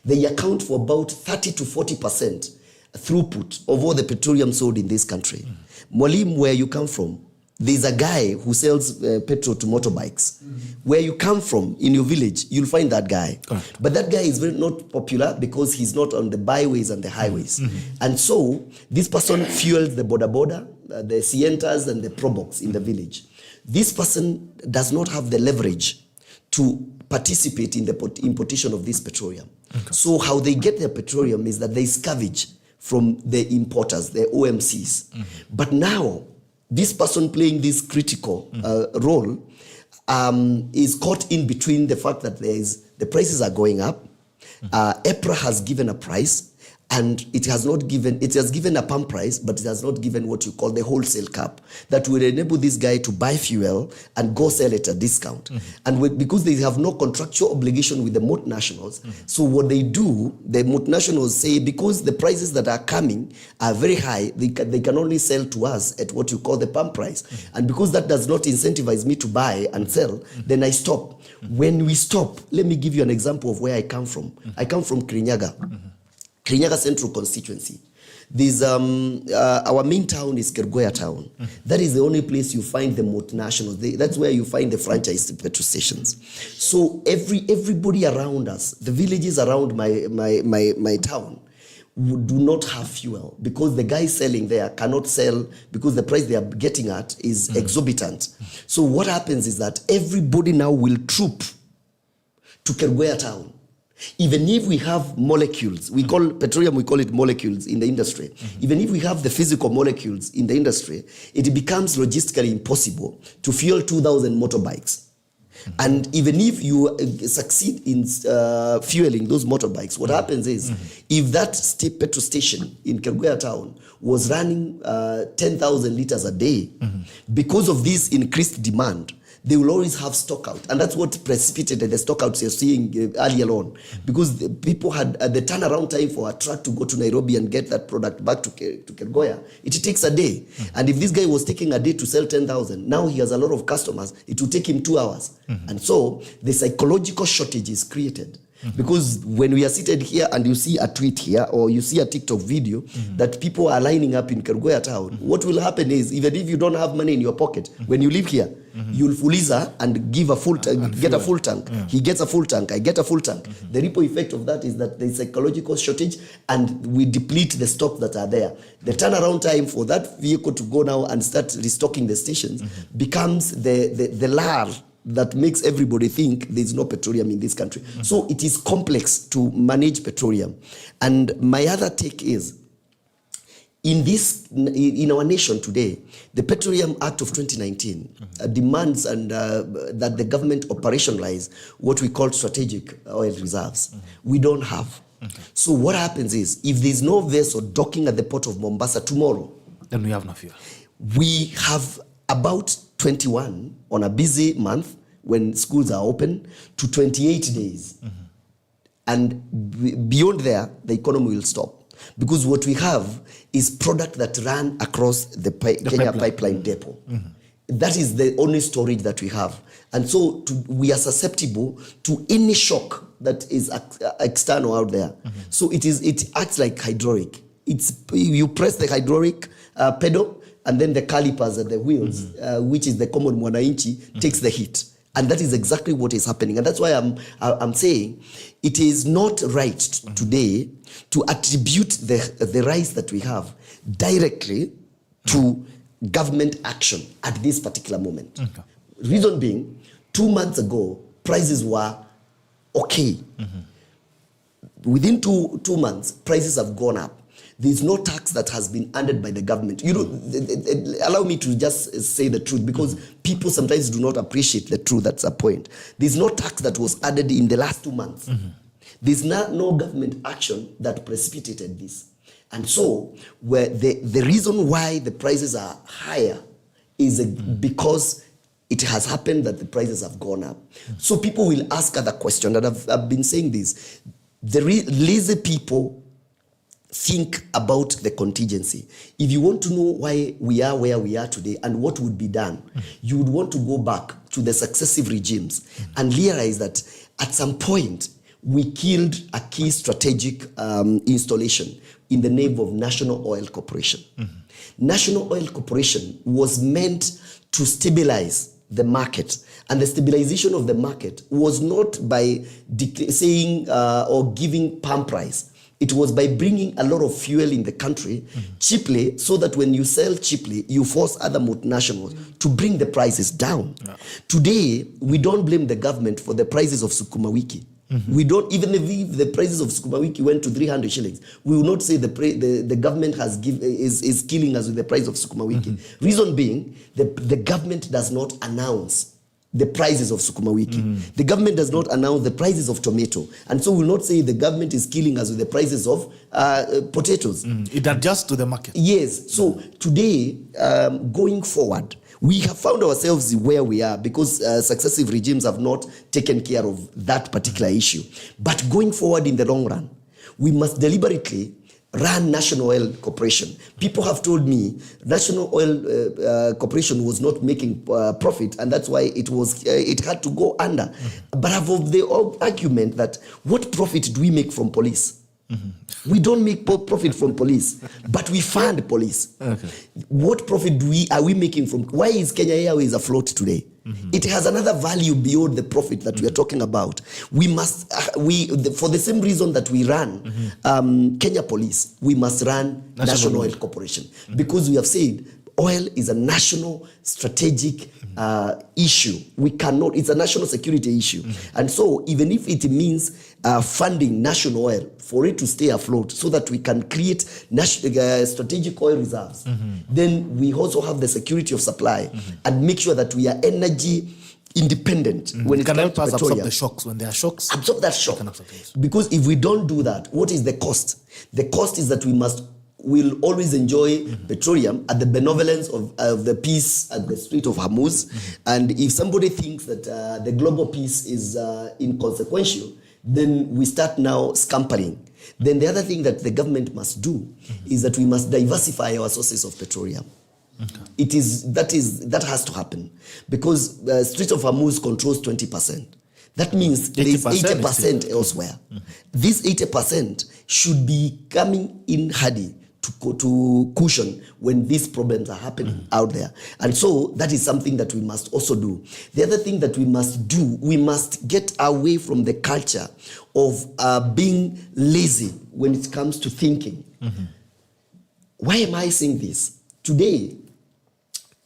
They account for about 30 to 40% throughput of all the petroleum sold in this country. Mwalim, where you come from, there's a guy who sells petrol to motorbikes. Where you come from, in your village, you'll find that guy. Correct. But that guy is very not popular because he's not on the byways and the highways. And so, this person fuels the boda, the Sientas and the Probox in the village. This person does not have the leverage to participate in the importation of this petroleum. So how they get their petroleum is that they scavenge from the importers, the OMCs. But now, this person playing this critical role is caught in between the fact that the prices are going up. EPRA has given a price, and it has given a pump price, but it has not given what you call the wholesale cap that will enable this guy to buy fuel and go sell it at a discount. And because they have no contractual obligation with the multinationals, so what they do, the multinationals say, because the prices that are coming are very high, they can only sell to us at what you call the pump price. And because that does not incentivize me to buy and sell, then I stop. When we stop, let me give you an example of where I come from. I come from Kirinyaga Central Constituency. There's our main town is Kergoya town. That is the only place you find the multinationals. That's where you find the franchised petrol stations. So everybody around us, the villages around my town, do not have fuel because the guy selling there cannot sell because the price they are getting at is exorbitant. So what happens is that everybody now will troop to Kergoya town. Even if we have molecules, we call petroleum, we call it molecules in the industry. Even if we have the physical molecules in the industry, it becomes logistically impossible to fuel 2,000 motorbikes. And even if you succeed in fueling those motorbikes, what happens is, if that petrol station in Kerugoya town was running 10,000 liters a day, because of this increased demand, they will always have stock out. And that's what precipitated the stock outs you're seeing earlier on. Because the people had the turnaround time for a truck to go to Nairobi and get that product back to Kerugoya, it takes a day. And if this guy was taking a day to sell 10,000, now he has a lot of customers, it will take him 2 hours. And so the psychological shortage is created. Because when we are seated here and you see a tweet here or you see a TikTok video that people are lining up in Kerugoya town, what will happen is, even if you don't have money in your pocket, when you live here, you'll fuliza and give a full tank, get a full tank. He gets a full tank, I get a full tank. The ripple effect of that is that there's psychological shortage and we deplete the stock that are there. The turnaround time for that vehicle to go now and start restocking the stations becomes the lull that makes everybody think there's no petroleum in this country. So it is complex to manage petroleum. And my other take is, in our nation today, the Petroleum Act of 2019 demands and that the government operationalize what we call strategic oil reserves. We don't have. So what happens is, if there's no vessel docking at the port of Mombasa tomorrow, then we have no fuel. We have about 21 on a busy month when schools are open to 28 days. And beyond there, the economy will stop. Because what we have is product that ran across the Kenya pipeline depot. That is the only storage that we have. And so we are susceptible to any shock that is external out there. So it acts like hydraulic. You press the hydraulic pedal, and then the calipers at the wheels, which is the common mwananchi, takes the hit. And that is exactly what is happening. And that's why I'm saying it is not right today to attribute the rise that we have directly to government action at this particular moment. Reason being, 2 months ago, prices were okay. Within two months, prices have gone up. There's no tax that has been added by the government. You know, allow me to just say the truth, because people sometimes do not appreciate the truth. That's a point. There's no tax that was added in the last 2 months. There's no government action that precipitated this. And so where the reason why the prices are higher is because it has happened that the prices have gone up. So people will ask other questions, and I've been saying this. The lazy people think about the contingency. If you want to know why we are where we are today and what would be done, you would want to go back to the successive regimes and realize that at some point we killed a key strategic installation in the name of National Oil Corporation. National Oil Corporation was meant to stabilize the market. And the stabilization of the market was not by saying or giving palm price. It was by bringing a lot of fuel in the country cheaply, so that when you sell cheaply, you force other multinationals to bring the prices down. Today, we don't blame the government for the prices of Sukuma Wiki. We don't, even if the prices of Sukuma Wiki went to 300 shillings, we will not say the government is killing us with the price of Sukuma Wiki. Reason being, the government does not announce the prices of Sukuma Wiki. The government does not announce the prices of tomato. And so we will not say the government is killing us with the prices of potatoes. It adjusts to the market. Yes. So today, going forward, we have found ourselves where we are because successive regimes have not taken care of that particular issue. But going forward in the long run, we must deliberately run National Oil Corporation. People have told me National Oil Corporation was not making profit, and that's why it had to go under. But I have the argument that what profit do we make from police? We don't make profit from police, but we fund police. What profit are we making from? Why is Kenya Airways afloat today? It has another value beyond the profit that we are talking about. We must, for the same reason that we run Kenya Police, we must run National Oil Corporation, because we have said oil is a national strategic issue. We cannot, it's a national security issue. And so even if it means funding national oil for it to stay afloat so that we can create strategic oil reserves, then we also have the security of supply and make sure that we are energy independent when it Can comes help to us absorb petroleum. the shocks when there are shocks. Absorb that shock. can absorb it. Because if we don't do that, what is the cost? The cost is that we'll always enjoy petroleum at the benevolence of the peace at the Strait of Hormuz. And if somebody thinks that the global peace is inconsequential, then we start now scampering. Then the other thing that the government must do is that we must diversify our sources of petroleum. Okay. That has to happen, because Strait of Hormuz controls 20%. That means there is 80% elsewhere. This 80% should be coming in handy to cushion when these problems are happening out there. And so that is something that we must also do. The other thing that we must do, we must get away from the culture of being lazy when it comes to thinking. Why am I saying this? Today,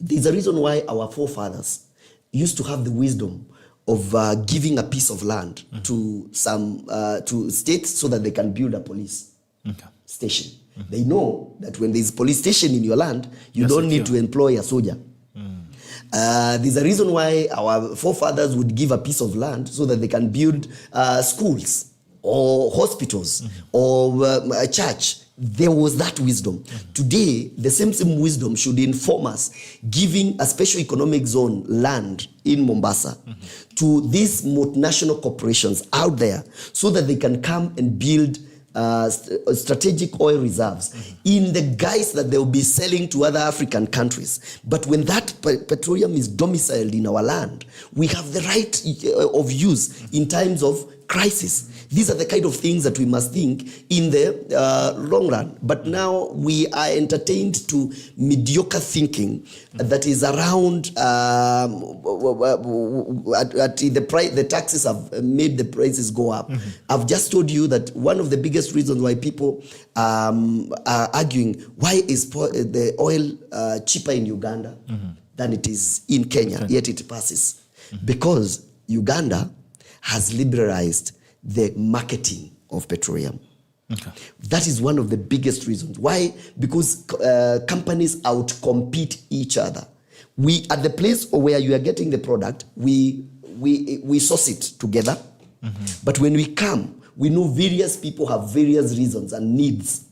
there's a reason why our forefathers used to have the wisdom of giving a piece of land to some to states so that they can build a police station. They know that when there's a police station in your land, you don't need to employ a soldier. There's a reason why our forefathers would give a piece of land so that they can build schools or hospitals or a church. There was that wisdom. Today, the same wisdom should inform us, giving a special economic zone land in Mombasa to these multinational corporations out there so that they can come and build strategic oil reserves in the guise that they'll be selling to other African countries. But when that petroleum is domiciled in our land, we have the right of use in times of crisis. These are the kind of things that we must think in the long run. But now we are entertained to mediocre thinking that is around the taxes have made the prices go up. I've just told you that one of the biggest reasons why people are arguing why is the oil cheaper in Uganda than it is in Kenya, yet it passes. Because Uganda has liberalized the marketing of petroleum. That is one of the biggest reasons. Why? Because companies outcompete each other. We, at the place where you are getting the product, we source it together. But when we come, we know various people have various reasons and needs.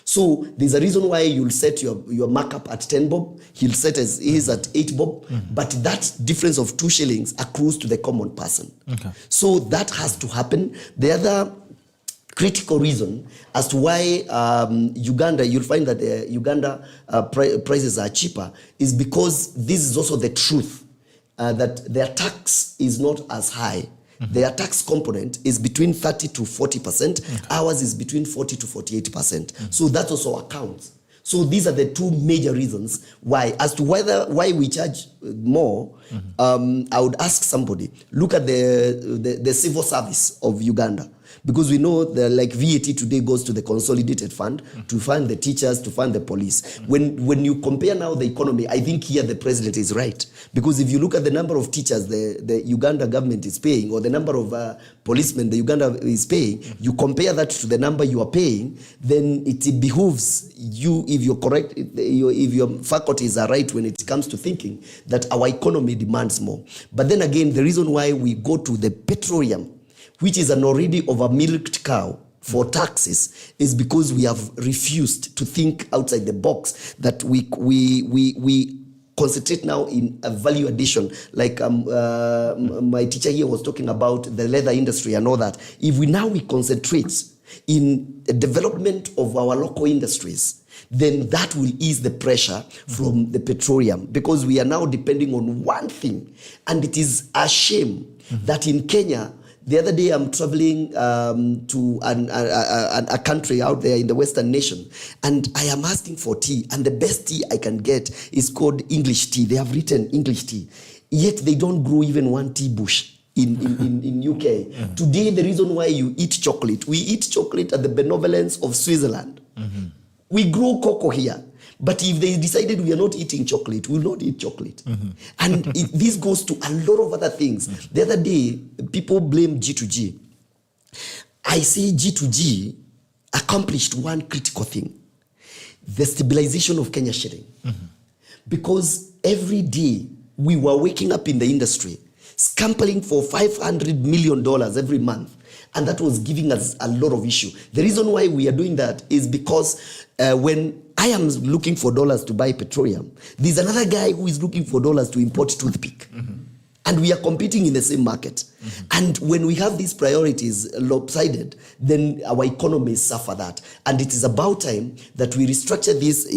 So there's a reason why you'll set your markup at 10 bob, he'll set his at 8 bob, but that difference of 2 shillings accrues to the common person. So that has to happen. The other critical reason as to why Uganda, you'll find that Uganda prices are cheaper is because this is also the truth, that their tax is not as high. Their tax component is between 30 to 40%. Ours is between 40 to 48%. So that also accounts. So these are the two major reasons why. As to why we charge more, I would ask somebody, look at the civil service of Uganda. Because we know that like VAT today goes to the consolidated fund to fund the teachers, to fund the police. When you compare now the economy, I think here the president is right. Because if you look at the number of teachers the Uganda government is paying, or the number of policemen the Uganda is paying, you compare that to the number you are paying, then it behooves you, if you're correct, if your faculties are right when it comes to thinking, that our economy demands more. But then again, the reason why we go to the petroleum, which is an already over-milked cow for taxes, is because we have refused to think outside the box, that we concentrate now in a value addition. Like my teacher here was talking about the leather industry and all that. If we concentrate in the development of our local industries, then that will ease the pressure from the petroleum, because we are now depending on one thing. And it is a shame that in Kenya, the other day I'm traveling to a country out there in the Western nation, and I am asking for tea, and the best tea I can get is called English tea. They have written English tea, yet they don't grow even one tea bush in UK. Today, the reason why you eat chocolate, we eat chocolate at the benevolence of Switzerland. We grow cocoa here. But if they decided we are not eating chocolate, we will not eat chocolate. And this goes to a lot of other things. The other day, people blame G2G. I say G2G accomplished one critical thing: the stabilization of Kenya shilling. Because every day we were waking up in the industry scampering for $500 million every month. And that was giving us a lot of issue. The reason why we are doing that is because when I am looking for dollars to buy petroleum, there's another guy who is looking for dollars to import toothpick. And we are competing in the same market. And when we have these priorities lopsided, then our economies suffer that. And it is about time that we restructure this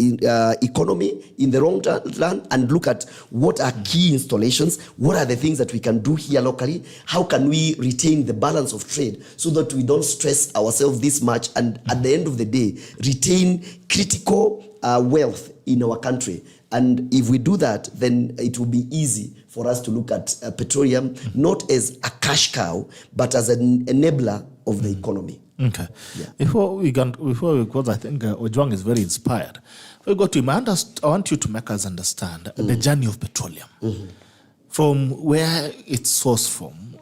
economy in the long run and look at what are key installations, what are the things that we can do here locally, how can we retain the balance of trade so that we don't stress ourselves this much, and at the end of the day, retain critical wealth in our country. And if we do that, then it will be easy for us to look at petroleum not as a cash cow, but as an enabler of the economy. Okay. Yeah. Before we because I think Ojwang is very inspired. Before we go to him, I want you to make us understand the journey of petroleum from where it's sourced from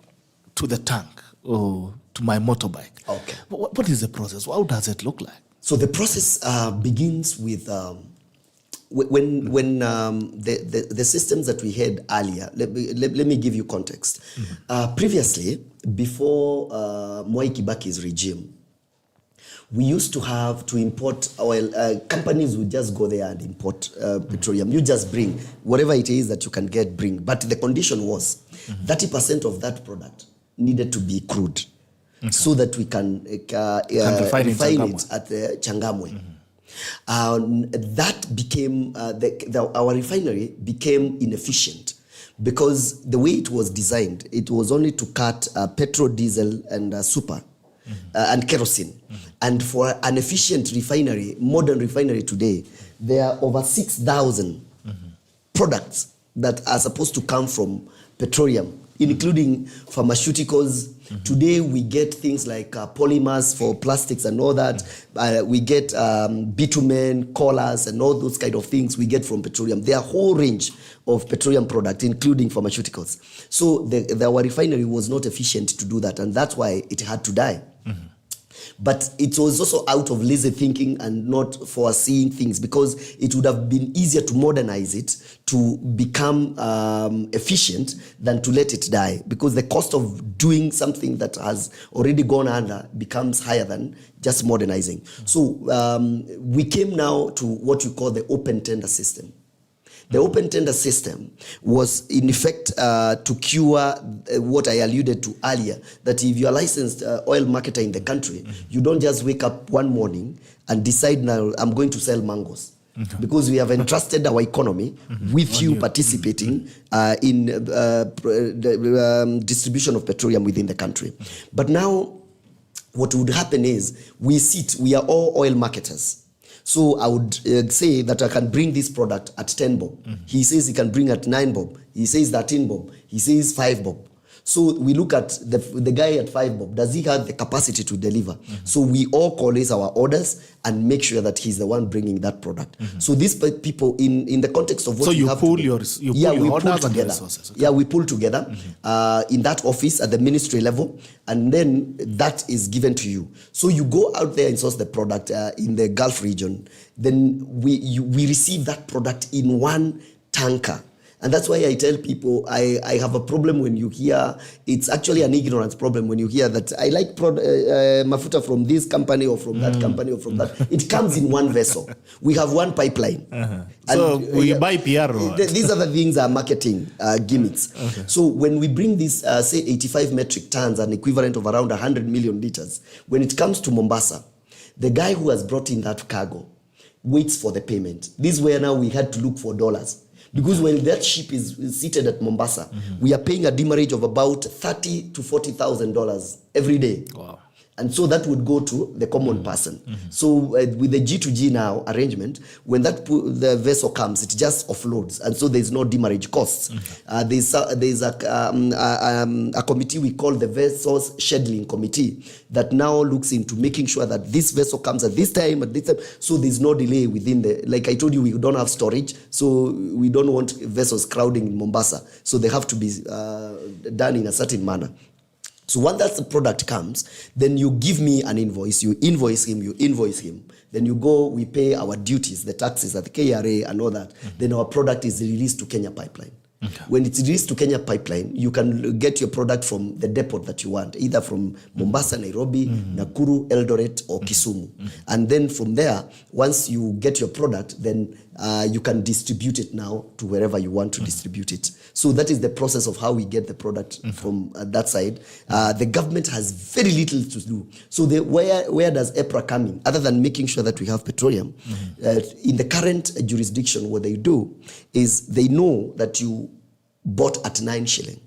to the tank or to my motorbike. Okay. What is the process? How does it look like? So the process begins with when the systems that we had earlier. Let me give you context. Previously, before Mwai Kibaki's regime, we used to have to import oil. Companies would just go there and import petroleum. You just bring whatever it is that you can get, bring. But the condition was 30% of that product needed to be crude, so that we can refine it at the Changamwe. That became our refinery became inefficient because the way it was designed, it was only to cut petrol, diesel, and super and kerosene. And for an efficient refinery, modern refinery today, there are over 6,000 products that are supposed to come from petroleum, including pharmaceuticals. Today we get things like polymers for plastics and all that. We get bitumen, collars, and all those kind of things we get from petroleum. There are a whole range of petroleum products, including pharmaceuticals. So our refinery was not efficient to do that, and that's why it had to die. But it was also out of lazy thinking and not foreseeing things, because it would have been easier to modernize it to become efficient than to let it die, because the cost of doing something that has already gone under becomes higher than just modernizing. So we came now to what you call the open tender system. The open tender system was in effect to cure what I alluded to earlier, that if you're a licensed oil marketer in the country, you don't just wake up one morning and decide, now I'm going to sell mangoes. Because we have entrusted our economy with you participating in the distribution of petroleum within the country. But now what would happen is we are all oil marketers. So I would say that I can bring this product at 10 bob. He says he can bring at 9 bob. He says 13 bob. He says 5 bob. So we look at the guy at 5 bob. Does he have the capacity to deliver? So we all collate our orders and make sure that he's the one bringing that product. So these people, in the context of what so you you have pull to your do, you yeah, pull we your pull orders and together. resources. Okay. Yeah, we pull together in that office at the ministry level, and then that is given to you. So you go out there and source the product in the Gulf region. Then we receive that product in one tanker. And that's why I tell people I have a problem when you hear, it's actually an ignorance problem when you hear that I like mafuta from this company or from that company or from that. It comes in one vessel. We have one pipeline. So we buy PR. These other things are marketing gimmicks. Okay. So when we bring this, say 85 metric tons, an equivalent of around 100 million liters, when it comes to Mombasa, the guy who has brought in that cargo waits for the payment. This is where now we had to look for dollars. Because when that ship is seated at Mombasa, we are paying a demurrage of about $30,000 to $40,000 every day. Wow. And so that would go to the common person. So with the G2G now arrangement, when the vessel comes, it just offloads. And so there's no demurrage costs. There's a committee we call the Vessels Scheduling Committee that now looks into making sure that this vessel comes at this time, so there's no delay within like I told you, we don't have storage, so we don't want vessels crowding in Mombasa. So they have to be done in a certain manner. So once that the product comes, then you give me an invoice, you invoice him, then you go, we pay our duties, the taxes at the KRA and all that. Then our product is released to Kenya Pipeline. Okay. When it's released to Kenya Pipeline, you can get your product from the depot that you want, either from Mombasa, Nairobi, Nakuru, Eldoret, or Kisumu. And then from there, once you get your product, then you can distribute it now to wherever you want to distribute it. So that is the process of how we get the product from that side. The government has very little to do. So where does EPRA come in? Other than making sure that we have petroleum, in the current jurisdiction, what they do is they know that you bought at 9 shilling.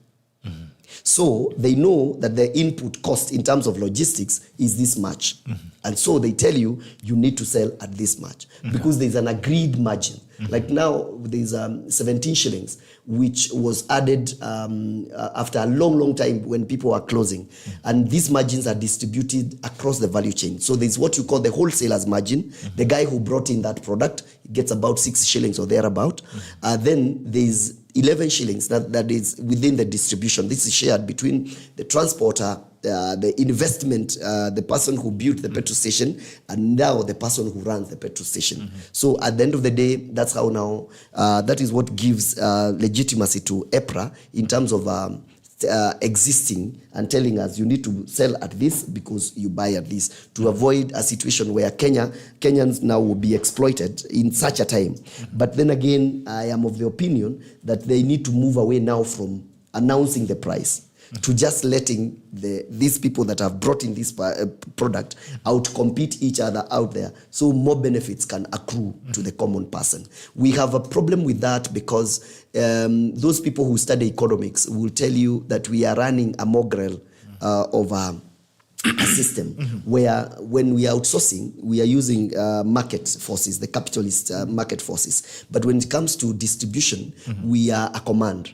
So they know that the input cost in terms of logistics is this much. And so they tell you, you need to sell at this much because there's an agreed margin. Like now, there's 17 shillings, which was added after a long, long time when people are closing. And these margins are distributed across the value chain. So there's what you call the wholesaler's margin. The guy who brought in that product gets about 6 shillings or thereabout. Then there's 11 shillings that is within the distribution. This is shared between the transporter, the investment, the person who built the petrol station, and now the person who runs the petrol station. So at the end of the day, that's how now, that is what gives legitimacy to EPRA in terms of existing and telling us you need to sell at this because you buy at this, to avoid a situation where Kenyans now will be exploited in such a time. But then again, I am of the opinion that they need to move away now from announcing the price to just letting these people that have brought in this product outcompete each other out there, so more benefits can accrue to the common person. We have a problem with that because those people who study economics will tell you that we are running a mongrel of a system where when we are outsourcing, we are using market forces, the capitalist market forces. But when it comes to distribution, we are a command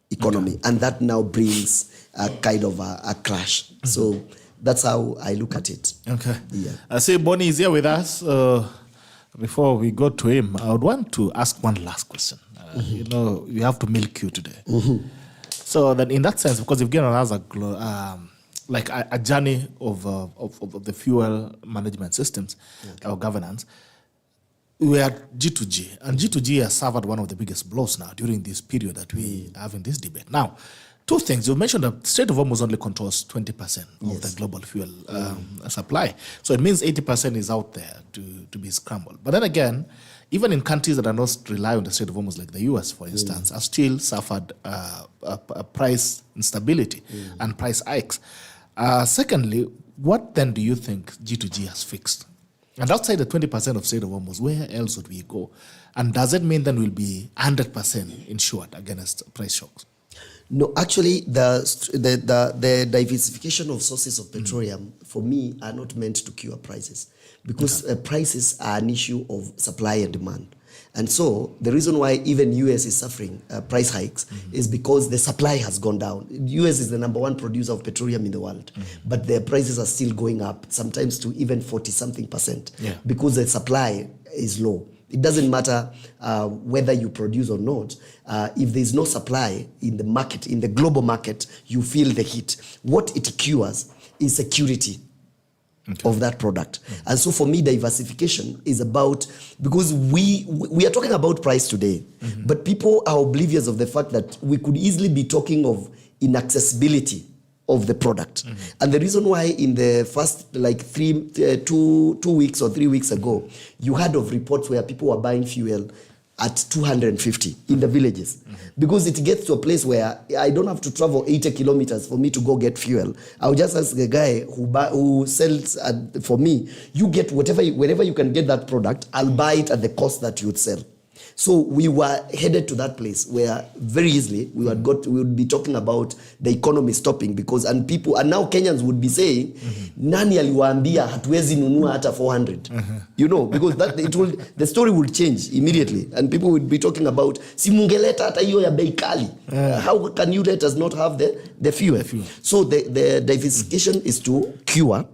economy, and that now brings a kind of a clash. So that's how I look at it. Okay. Yeah. I see Bonnie is here with us. Before we go to him, I would want to ask one last question. You know, we have to milk you today. So that in that sense, because you've given us a journey of the fuel management systems or governance, we are G2G, and G2G has suffered one of the biggest blows now during this period that we have in this debate. Now, two things. You mentioned that the Strait of Hormuz only controls 20% of the global fuel supply. So it means 80% is out there to be scrambled. But then again, even in countries that are not rely on the Strait of Hormuz, like the US, for instance, have still suffered a price instability and price hikes. Secondly, what then do you think G2G has fixed? And outside the 20% of Strait of Hormuz, where else would we go? And does it mean then we'll be 100% insured against price shocks? No, actually, the diversification of sources of petroleum, for me, are not meant to cure prices, because prices are an issue of supply and demand. And so the reason why even US is suffering price hikes is because the supply has gone down. US is the #1 producer of petroleum in the world, but their prices are still going up, sometimes to even 40-something%, because the supply is low. It doesn't matter whether you produce or not. If there's no supply in the market, in the global market, you feel the heat. What it cures is security of that product. And so for me, diversification is about, because we are talking about price today, but people are oblivious of the fact that we could easily be talking of inaccessibility of the product. And the reason why in the first 2 weeks or 3 weeks ago, you heard of reports where people were buying fuel at 250 in the villages, because it gets to a place where I don't have to travel 80 kilometers for me to go get fuel. I'll just ask the guy who sells for me, you get wherever you can get that product, I'll buy it at the cost that you would sell. So we were headed to that place where very easily we would be talking about the economy stopping, and now Kenyans would be saying, nani aliwaambia hatuwezi nunua hata 400, you know, because the story would change immediately, and people would be talking about, si mungeleta hata hiyo ya bei kali, how can you let us not have the fuel? So the diversification is to cure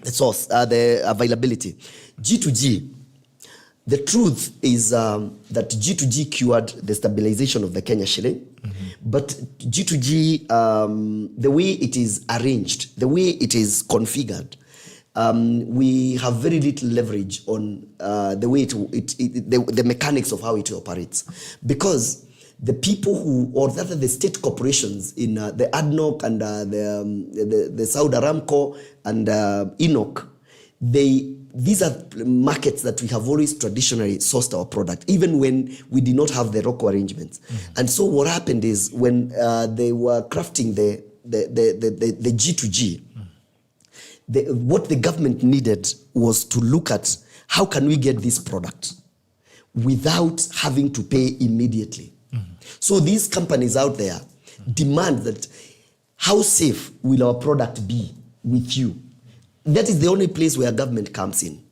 the source, the availability. G2G. The truth is that G2G cured the stabilization of the Kenya shilling, but G2G, the way it is arranged, the way it is configured, we have very little leverage on the way the mechanics of how it operates, because the people who, or rather the state corporations in the ADNOC and the Saudi Aramco and Enoch, these are markets that we have always traditionally sourced our product, even when we did not have the ROCO arrangements. And so what happened is when they were crafting the G2G, what the government needed was to look at how can we get this product without having to pay immediately. So these companies out there demand that how safe will our product be with you? That is the only place where government comes in.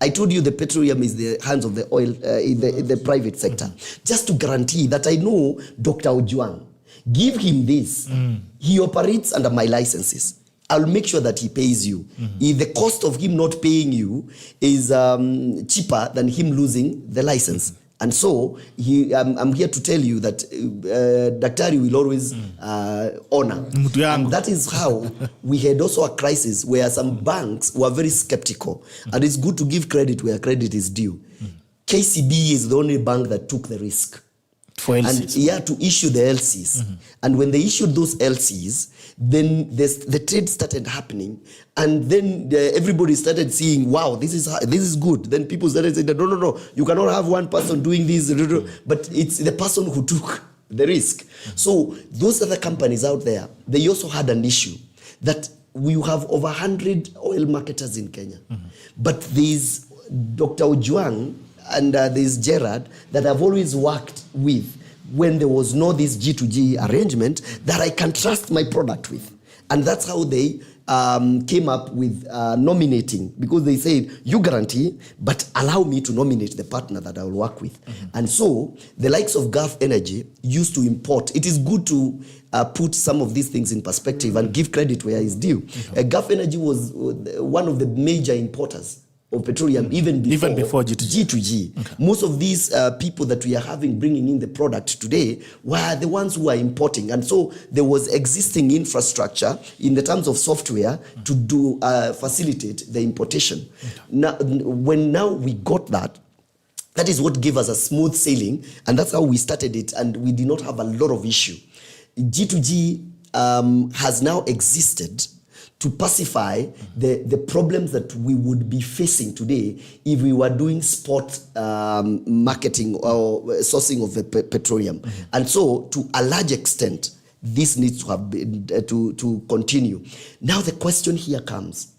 I told you the petroleum is the hands of the oil in the private sector. Just to guarantee that I know Dr. Ojwang, give him this. He operates under my licenses. I'll make sure that he pays you. If the cost of him not paying you is cheaper than him losing the license. And so I'm here to tell you that Daktari will always honor. And that is how we had also a crisis where some banks were very skeptical. And it's good to give credit where credit is due. KCB is the only bank that took the risk. For LCs. And to issue the LCs. And when they issued those LCs, then the trade started happening, and then everybody started seeing, wow, this is good. Then people started saying, no, you cannot have one person doing this, but it's the person who took the risk. So those other companies out there, they also had an issue that we have over 100 oil marketers in Kenya, but there's Dr. Ojwang and there's Gerald that I've always worked with when there was no this G2G arrangement that I can trust my product with. And that's how they came up with nominating, because they said, you guarantee, but allow me to nominate the partner that I will work with. And so the likes of Gulf Energy used to import. It is good to put some of these things in perspective and give credit where it's due. Gulf Energy was one of the major importers of petroleum even before G2G. Most of these people that we are having bringing in the product today were the ones who are importing. And so there was existing infrastructure in the terms of software to do facilitate the importation. Now, when we got that is what gave us a smooth sailing, and that's how we started it, and we did not have a lot of issue. G2G has now existed to pacify the problems that we would be facing today if we were doing spot marketing or sourcing of the petroleum. And so, to a large extent, this needs to have been, to continue. Now the question here comes.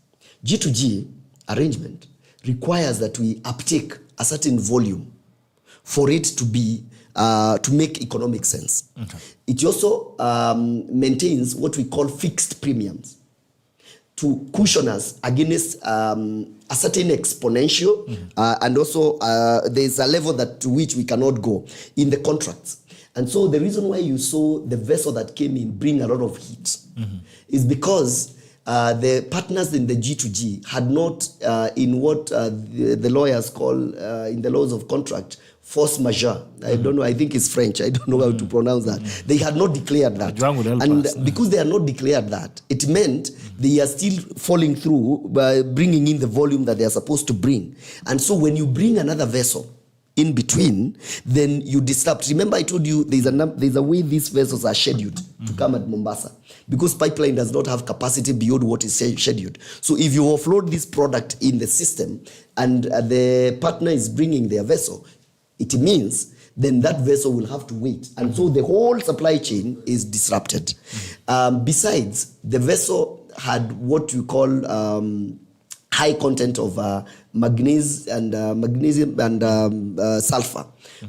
G2G arrangement requires that we uptake a certain volume for it to be to make economic sense. It also maintains what we call fixed premiums to cushion us against a certain exponential, and also there's a level to which we cannot go in the contracts. And so the reason why you saw the vessel that came in bring a lot of heat is because the partners in the G2G had not, in what the lawyers call, in the laws of contract, force majeure. I don't know, I think it's French. I don't know how to pronounce that. They had not declared that. And because they had not declared that, it meant they are still falling through by bringing in the volume that they are supposed to bring. And so when you bring another vessel in between, then you disrupt. Remember I told you there's a way these vessels are scheduled to come at Mombasa, because pipeline does not have capacity beyond what is scheduled. So if you offload this product in the system and the partner is bringing their vessel, it means then that vessel will have to wait. And so the whole supply chain is disrupted. Besides, the vessel had what you call high content of magnesium and sulfur,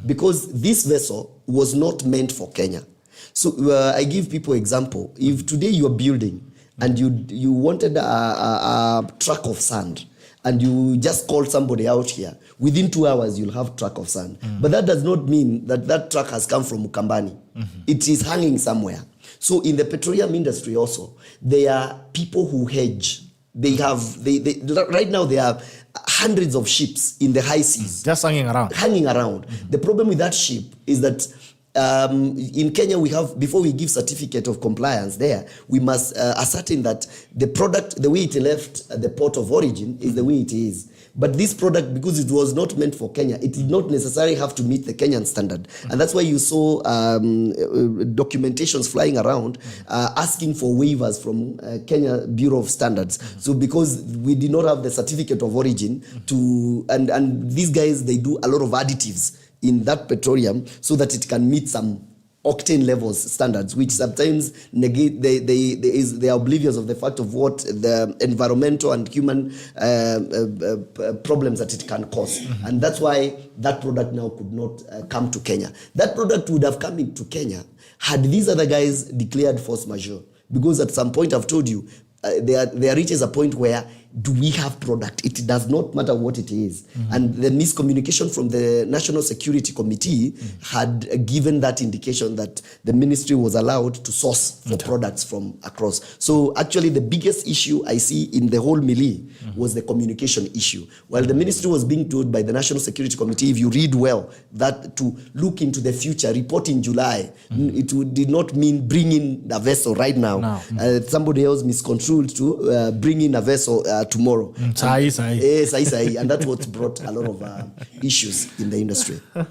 because this vessel was not meant for Kenya. So I give people example. If today you are building and you wanted a truck of sand, and you just call somebody out here, within 2 hours you'll have truck of sand. But that does not mean that truck has come from Mukambani. It is hanging somewhere. So in the petroleum industry also, there are people who hedge. Right now there are hundreds of ships in the high seas. Just hanging around. The problem with that ship is that in Kenya we have, before we give certificate of compliance there, we must ascertain that the product, the way it left the port of origin is the way it is. But this product, because it was not meant for Kenya, it did not necessarily have to meet the Kenyan standard. And that's why you saw documentations flying around asking for waivers from Kenya Bureau of Standards. So because we did not have the certificate of origin to, and these guys, they do a lot of additives in that petroleum so that it can meet some octane levels standards, which sometimes negate, they are oblivious of the fact of what the environmental and human problems that it can cause. And that's why that product now could not come to Kenya. That product would have come into Kenya had these other guys declared force majeure. Because at some point, I've told you, there reaches a point where do we have product? It does not matter what it is. And the miscommunication from the National Security Committee had given that indication that the ministry was allowed to source for products from across. So actually the biggest issue I see in the whole melee was the communication issue. While the ministry was being told by the National Security Committee, if you read well, that to look into the future, report in July, did not mean bring in a vessel right now. Somebody else misconstrued to bring in a vessel tomorrow. Sahi. And that's what brought a lot of issues in the industry. I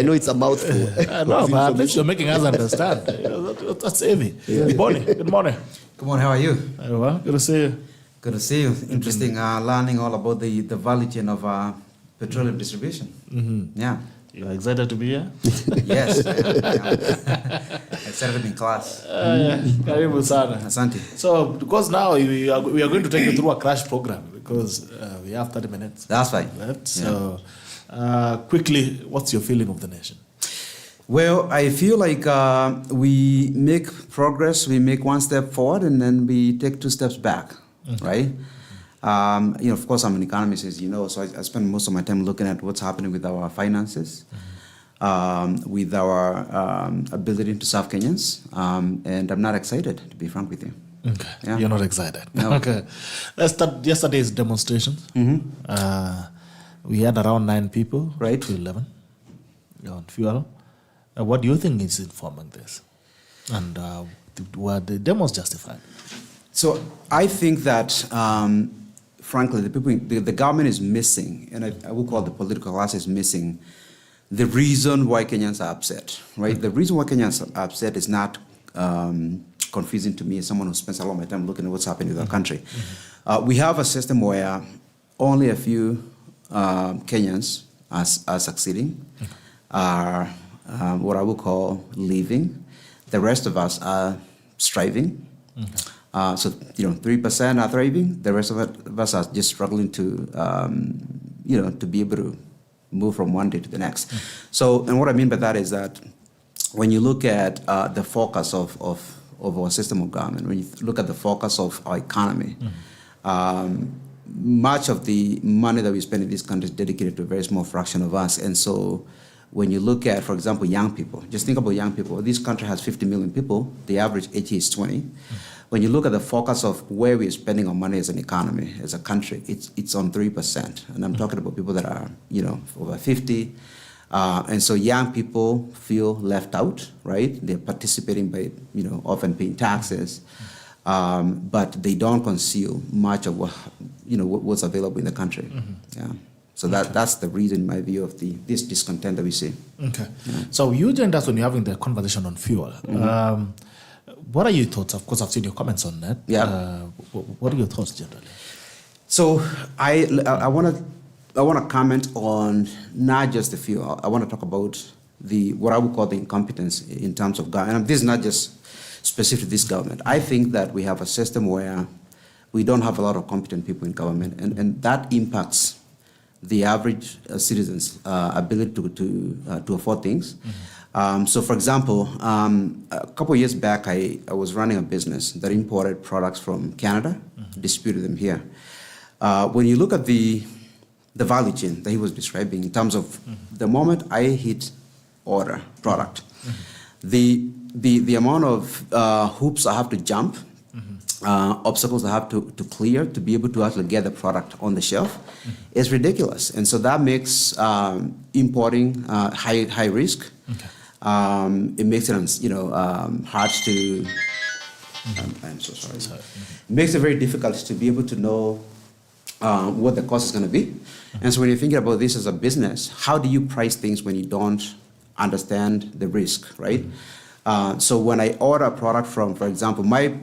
know it's a mouthful. No, but at least you're making us understand. That's heavy. Bonnie, good morning. Good morning, how are you? Well, good to see you. Good to see you. Interesting learning all about the value chain of petroleum distribution. Yeah. You are excited to be here? Yes. Excited to be in class. Karibu sana. Asante. So, because now we are going to take you through a crash program because we have 30 minutes. That's right. Left. So, quickly, what's your feeling of the nation? Well, I feel like we make progress, we make one step forward, and then we take two steps back, right? Of course, I'm an economist, as you know, so I spend most of my time looking at what's happening with our finances, with our ability to serve Kenyans, and I'm not excited, to be frank with you. Okay. Yeah. You're not excited. No. Okay. Let's start yesterday's demonstrations. We had around 9 people, Right. to 11 on fuel. What do you think is informing this? And were the demos justified? So I think that, frankly, the government is missing, and I would call the political class is missing, the reason why Kenyans are upset, right? The reason why Kenyans are upset is not confusing to me as someone who spends a lot of my time looking at what's happening with our country. We have a system where only a few Kenyans are succeeding, are what I would call leaving. The rest of us are striving. So 3% are thriving. The rest of us are just struggling to, to be able to move from one day to the next. So, and what I mean by that is that when you look at the focus of our system of government, when you look at the focus of our economy, much of the money that we spend in this country is dedicated to a very small fraction of us. And so when you look at, for example, young people, just think about young people. This country has 50 million people. The average age is 20. When you look at the focus of where we're spending our money as an economy, as a country, it's on 3%. And I'm talking about people that are, over 50. And so young people feel left out, right? They're participating by, often paying taxes, but they don't consume much of what's available in the country. Yeah. So that's the reason, in my view, of this discontent that we see. Okay. Yeah. So you joined us when you're having the conversation on fuel. What are your thoughts? Of course, I've seen your comments on that. Yeah. What are your thoughts generally? So I want to comment on not just the fuel. I want to talk about what I would call the incompetence in terms of government. And this is not just specific to this government. I think that we have a system where we don't have a lot of competent people in government, and that impacts the average citizen's ability to afford things. So, for example, a couple of years back, I was running a business that imported products from Canada, distributed them here. When you look at the value chain that he was describing in terms of the moment I hit order product, the amount of hoops I have to jump, obstacles I have to clear to be able to actually get the product on the shelf is ridiculous. And so that makes importing high risk. Okay. It makes it hard to. I'm so sorry. It makes it very difficult to be able to know what the cost is going to be. And so when you're thinking about this as a business, how do you price things when you don't understand the risk, right? So when I order a product from, for example, my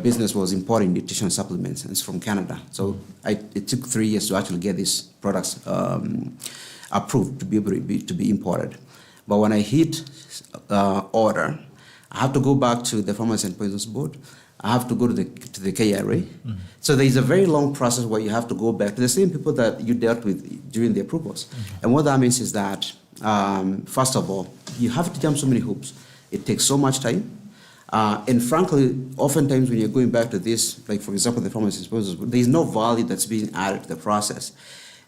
business was importing nutrition supplements, and it's from Canada. So it took 3 years to actually get these products approved to be able to be imported. But when I hit order, I have to go back to the Pharmacy and Poisons Board. I have to go to the KRA. So there is a very long process where you have to go back to the same people that you dealt with during the approvals. And what that means is that, first of all, you have to jump so many hoops. It takes so much time. And frankly, oftentimes when you're going back to this, like for example, the Pharmacy and Poisons Board, there is no value that's being added to the process.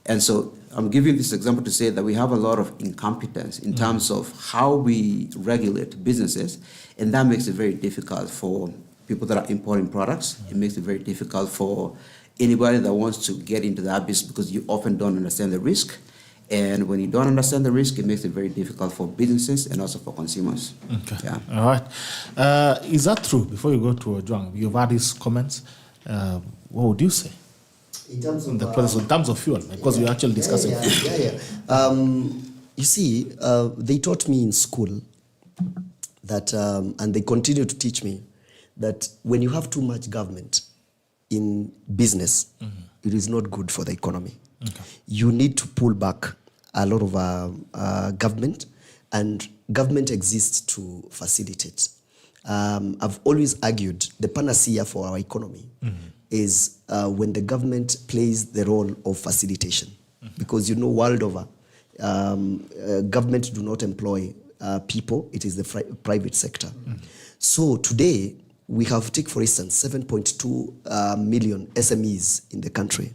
And so I'm giving this example to say that we have a lot of incompetence in terms of how we regulate businesses, and that makes it very difficult for people that are importing products. It makes it very difficult for anybody that wants to get into that business because you often don't understand the risk. And when you don't understand the risk, it makes it very difficult for businesses and also for consumers. Okay. Yeah. All right. Is that true? Before you go to Ojwang, you've had these comments. What would you say? In terms of The process, in terms of fuel, because we're actually discussing fuel. You see, they taught me in school that, and they continue to teach me, that when you have too much government in business, it is not good for the economy. Okay. You need to pull back a lot of government, and government exists to facilitate. I've always argued the panacea for our economy is when the government plays the role of facilitation. Because you know, world over, government do not employ people, it is the private sector. So today, we have, take for instance, 7.2 million SMEs in the country.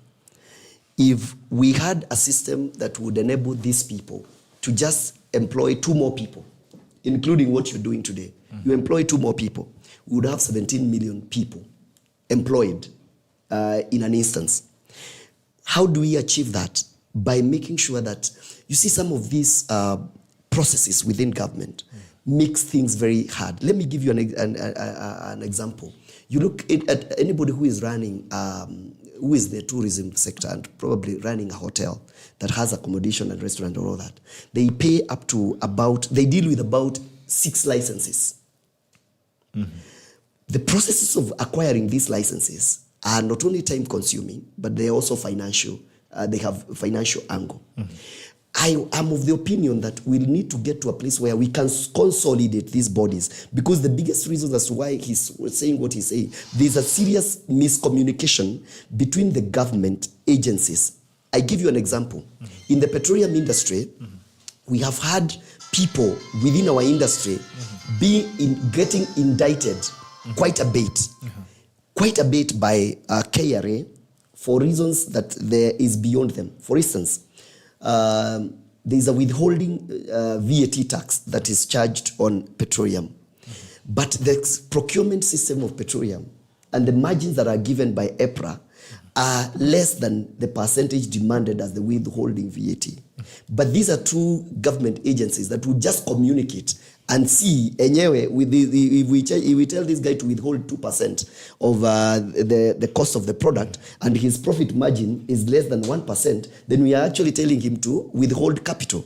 If we had a system that would enable these people to just employ 2 more people, including what you're doing today, you employ 2 more people, we would have 17 million people employed in an instance. How do we achieve that? By making sure that, you see, some of these processes within government makes things very hard. Let me give you an example. You look at anybody who is running, who is the tourism sector and probably running a hotel that has accommodation and restaurant and all that. They pay up to they deal with about 6 licenses. The processes of acquiring these licenses are not only time consuming, but they're also financial. They have a financial angle. I am of the opinion that we'll need to get to a place where we can consolidate these bodies, because the biggest reason as to why he's saying what he's saying, there's a serious miscommunication between the government agencies. I give you an example. In the petroleum industry, we have had people within our industry getting indicted quite a bit by KRA for reasons that there is beyond them. For instance, there's a withholding VAT tax that is charged on petroleum. But the procurement system of petroleum and the margins that are given by EPRA are less than the percentage demanded as the withholding VAT. But these are 2 government agencies that would just communicate and see, anyway, if we tell this guy to withhold 2% of the cost of the product and his profit margin is less than 1%, then we are actually telling him to withhold capital.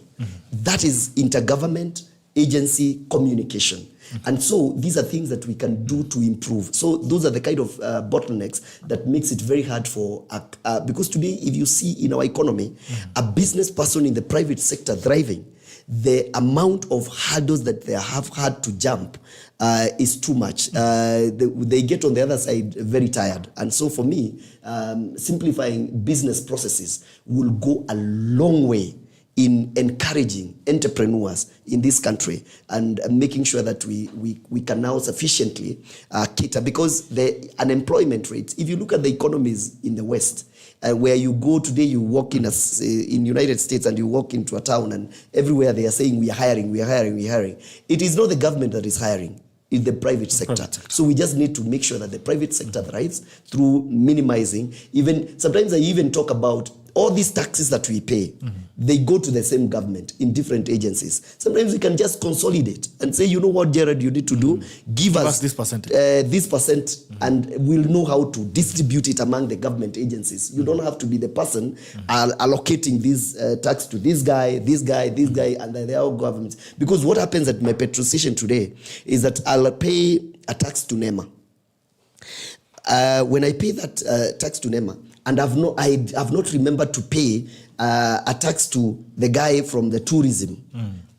That is intergovernment agency communication. And so these are things that we can do to improve. So those are the kind of bottlenecks that makes it very hard for, because today, if you see in our economy, a business person in the private sector thriving, the amount of hurdles that they have had to jump is too much. They get on the other side very tired. And so for me, simplifying business processes will go a long way in encouraging entrepreneurs in this country and making sure that we can now sufficiently cater, because the unemployment rates, if you look at the economies in the West, where you go today, you walk in United States and you walk into a town and everywhere they are saying we are hiring. It is not the government that is hiring. It's the private sector. So we just need to make sure that the private sector thrives through minimizing. Even sometimes I even talk about all these taxes that we pay, they go to the same government in different agencies. Sometimes we can just consolidate and say, you know what, Gerald, you need to do? Give us this percentage. This percent, and we'll know how to distribute it among the government agencies. You don't have to be the person allocating this tax to this guy, and then they are all governments. Because what happens at my petrol station today is that I'll pay a tax to NEMA. When I pay that tax to NEMA, and I have not remembered to pay a tax to the guy from the tourism,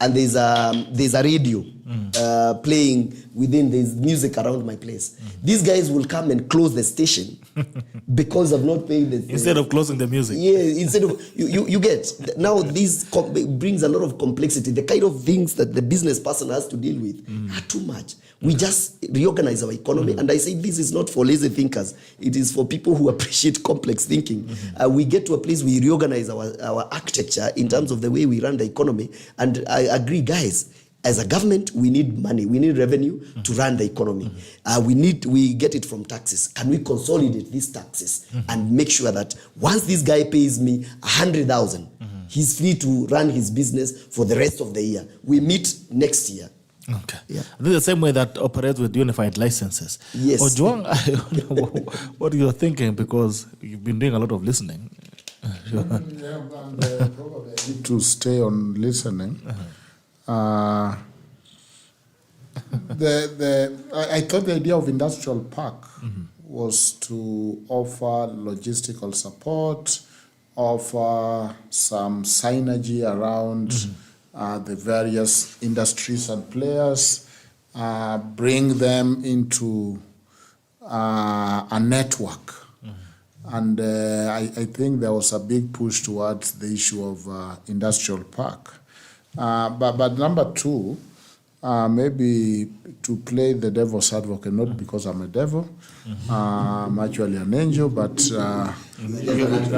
and there's a radio playing within, there's music around my place. These guys will come and close the station because of not paying the instead of closing the music. Yeah, instead of you get now, this brings a lot of complexity. The kind of things that the business person has to deal with are too much. We just reorganize our economy, and I say this is not for lazy thinkers. It is for people who appreciate complex thinking. We get to a place we reorganize our architecture in terms of the way we run the economy. And I agree, guys. As a government, we need money, we need revenue to run the economy. We get it from taxes. Can we consolidate these taxes and make sure that once this guy pays me 100,000, he's free to run his business for the rest of the year? We meet next year. Okay. Yeah. I think the same way that operates with unified licenses. Yes. Ojwang, what are you thinking? Because you've been doing a lot of listening. Probably I need to stay on listening. I thought the idea of industrial park was to offer logistical support, offer some synergy around the various industries and players, bring them into a network. And I think there was a big push towards the issue of industrial park. But number two, maybe to play the devil's advocate, not because I'm a devil, I'm actually an angel, but you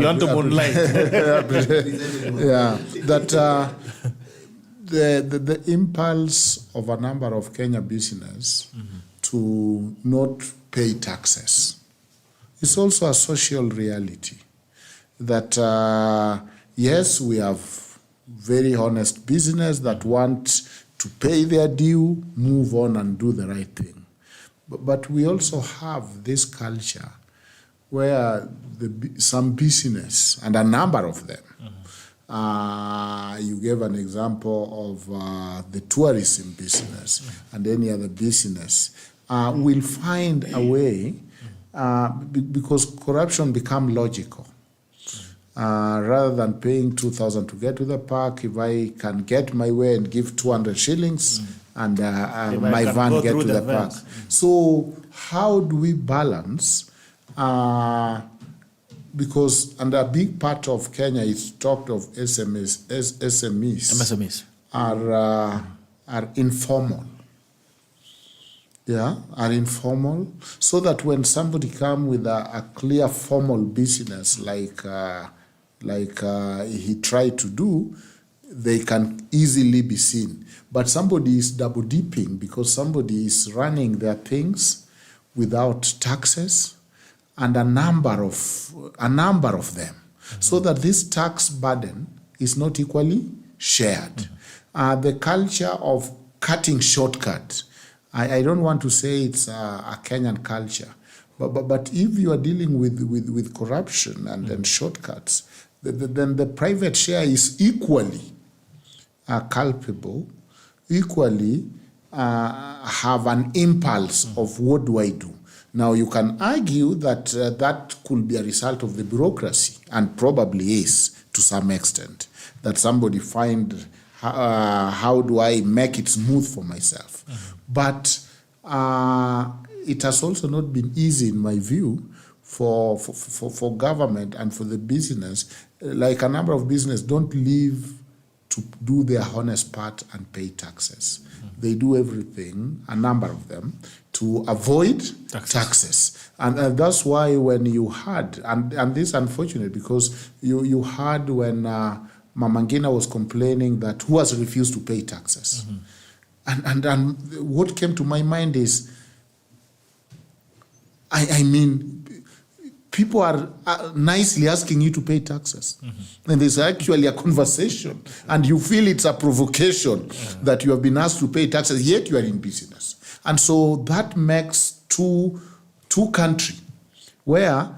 want to moonlight. Yeah, that the impulse of a number of Kenya business to not pay taxes is also a social reality. That yes, we have very honest business that want to pay their due, move on and do the right thing. But we also have this culture where some business, and a number of them, you gave an example of the tourism business and any other business, will find a way, because corruption become logical. Rather than paying 2,000 to get to the park, if I can get my way and give 200 shillings and my van get to the park. So how do we balance? Because, and a big part of Kenya is talked of SMEs are informal. Yeah, are informal, so that when somebody come with a clear formal business like he tried to do, they can easily be seen. But somebody is double dipping because somebody is running their things without taxes, and a number of them, so that this tax burden is not equally shared. The culture of cutting shortcuts. I don't want to say it's a Kenyan culture, but if you are dealing with corruption and shortcuts, then the private share is equally culpable, equally have an impulse of what do I do. Now you can argue that that could be a result of the bureaucracy, and probably is to some extent, that somebody find how do I make it smooth for myself. But it has also not been easy, in my view, for government and for the business. Like a number of business don't live to do their honest part and pay taxes. They do everything, a number of them, to avoid taxes. And that's why when you had, and this is unfortunate, because you had when Mama Ngina was complaining that who has refused to pay taxes. And what came to my mind is, I mean, people are nicely asking you to pay taxes. And there's actually a conversation, and you feel it's a provocation that you have been asked to pay taxes, yet you are in business. And so that makes two countries where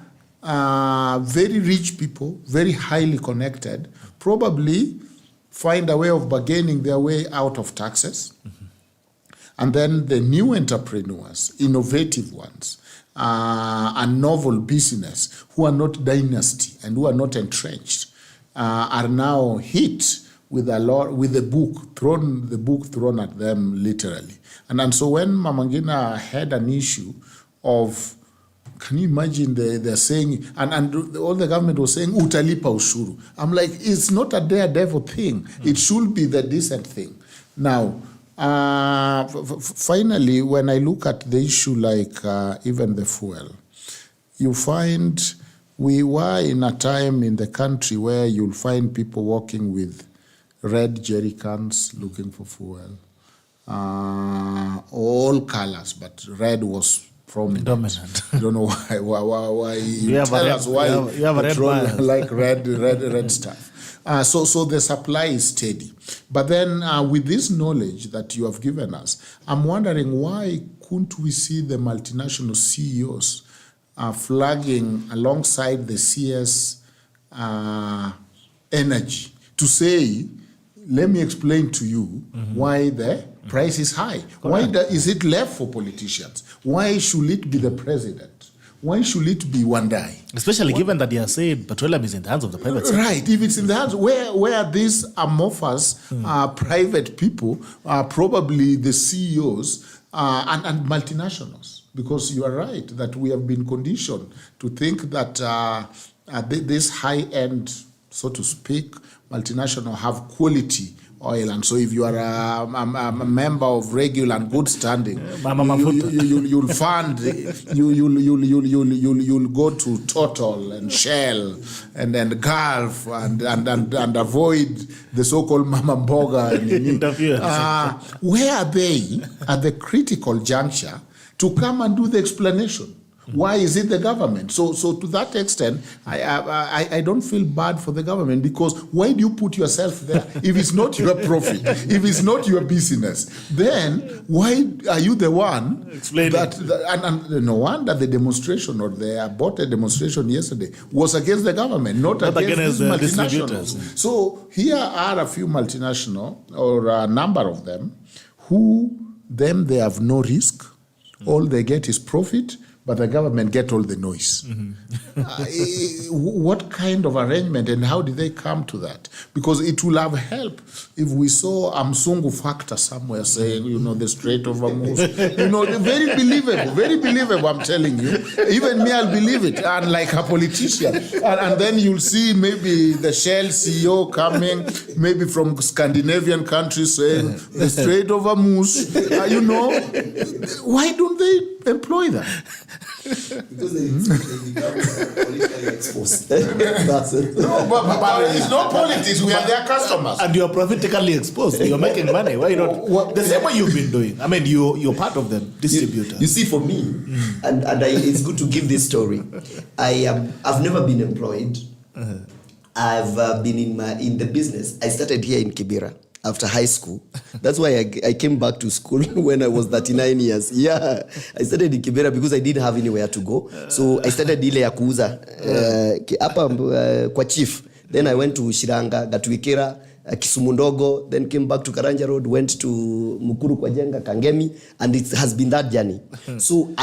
very rich people, very highly connected, probably find a way of bargaining their way out of taxes. And then the new entrepreneurs, innovative ones, and novel business who are not dynasty and who are not entrenched are now hit with the book thrown at them literally. And so when Mama Ngina had an issue of, can you imagine they're saying, and all the government was saying, utalipa ushuru. I'm like, it's not a daredevil thing. It should be the decent thing. Now, finally, when I look at the issue like even the fuel, you find we were in a time in the country where you'll find people walking with red jerry cans looking for fuel. All colors, but red was prominent. Dominant. I don't know why you have tell a us why you have a red petrol bias. like red stuff. So the supply is steady. But then with this knowledge that you have given us, I'm wondering why couldn't we see the multinational CEOs flagging alongside the CS energy to say, let me explain to you why the price is high. Why is it left for politicians? Why should it be the president? Why should it be Wandai? Especially given that they are saying petroleum is in the hands of the private sector. Right. If it's in the hands, where these amorphous private people are probably the CEOs and multinationals. Because you are right that we have been conditioned to think that this high-end, so to speak, multinational have quality oil, and so if you are a member of regular and good standing, you'll fund, you'll go to Total and Shell and then Gulf and avoid the so-called Mama Mboga. Where are they at the critical juncture to come and do the explanation? Why is it the government? So to that extent, I don't feel bad for the government, because why do you put yourself there? If it's not your profit, if it's not your business, then why are you the one explaining that and no wonder the demonstration or the aborted demonstration yesterday was against the government, not against the multinationals. distributors. So here are a few multinational, or a number of them, who they have no risk. All they get is profit, but the government get all the noise. What kind of arrangement, and how did they come to that? Because it will have helped if we saw a Mzungu factor somewhere saying, the Strait of Hormuz. Very believable, I'm telling you. Even me, I'll believe it, unlike a politician. And then you'll see maybe the Shell CEO coming, maybe from Scandinavian countries, saying, the Strait of Hormuz, why don't they employ that? Because they become politically exposed. That's it. No, but it's not politics. We are their customers. And you're politically exposed. You're making money. Why not? The same way you've been doing. I mean, you're part of the distributor. You see, for me, and it's good to give this story. I've never been employed. I've been in the business. I started here in Kibera after high school. That's why I came back to school when I was 39 years. Yeah, I started in Kibera because I didn't have anywhere to go. So I started ile ya kuuza hapa kwa chief. Then I went to Shiranga, Gatuikera, Kisumu Ndogo, then came back to Karanja Road, went to Mukuru kwa Jenga, Kangemi, and it has been that journey. So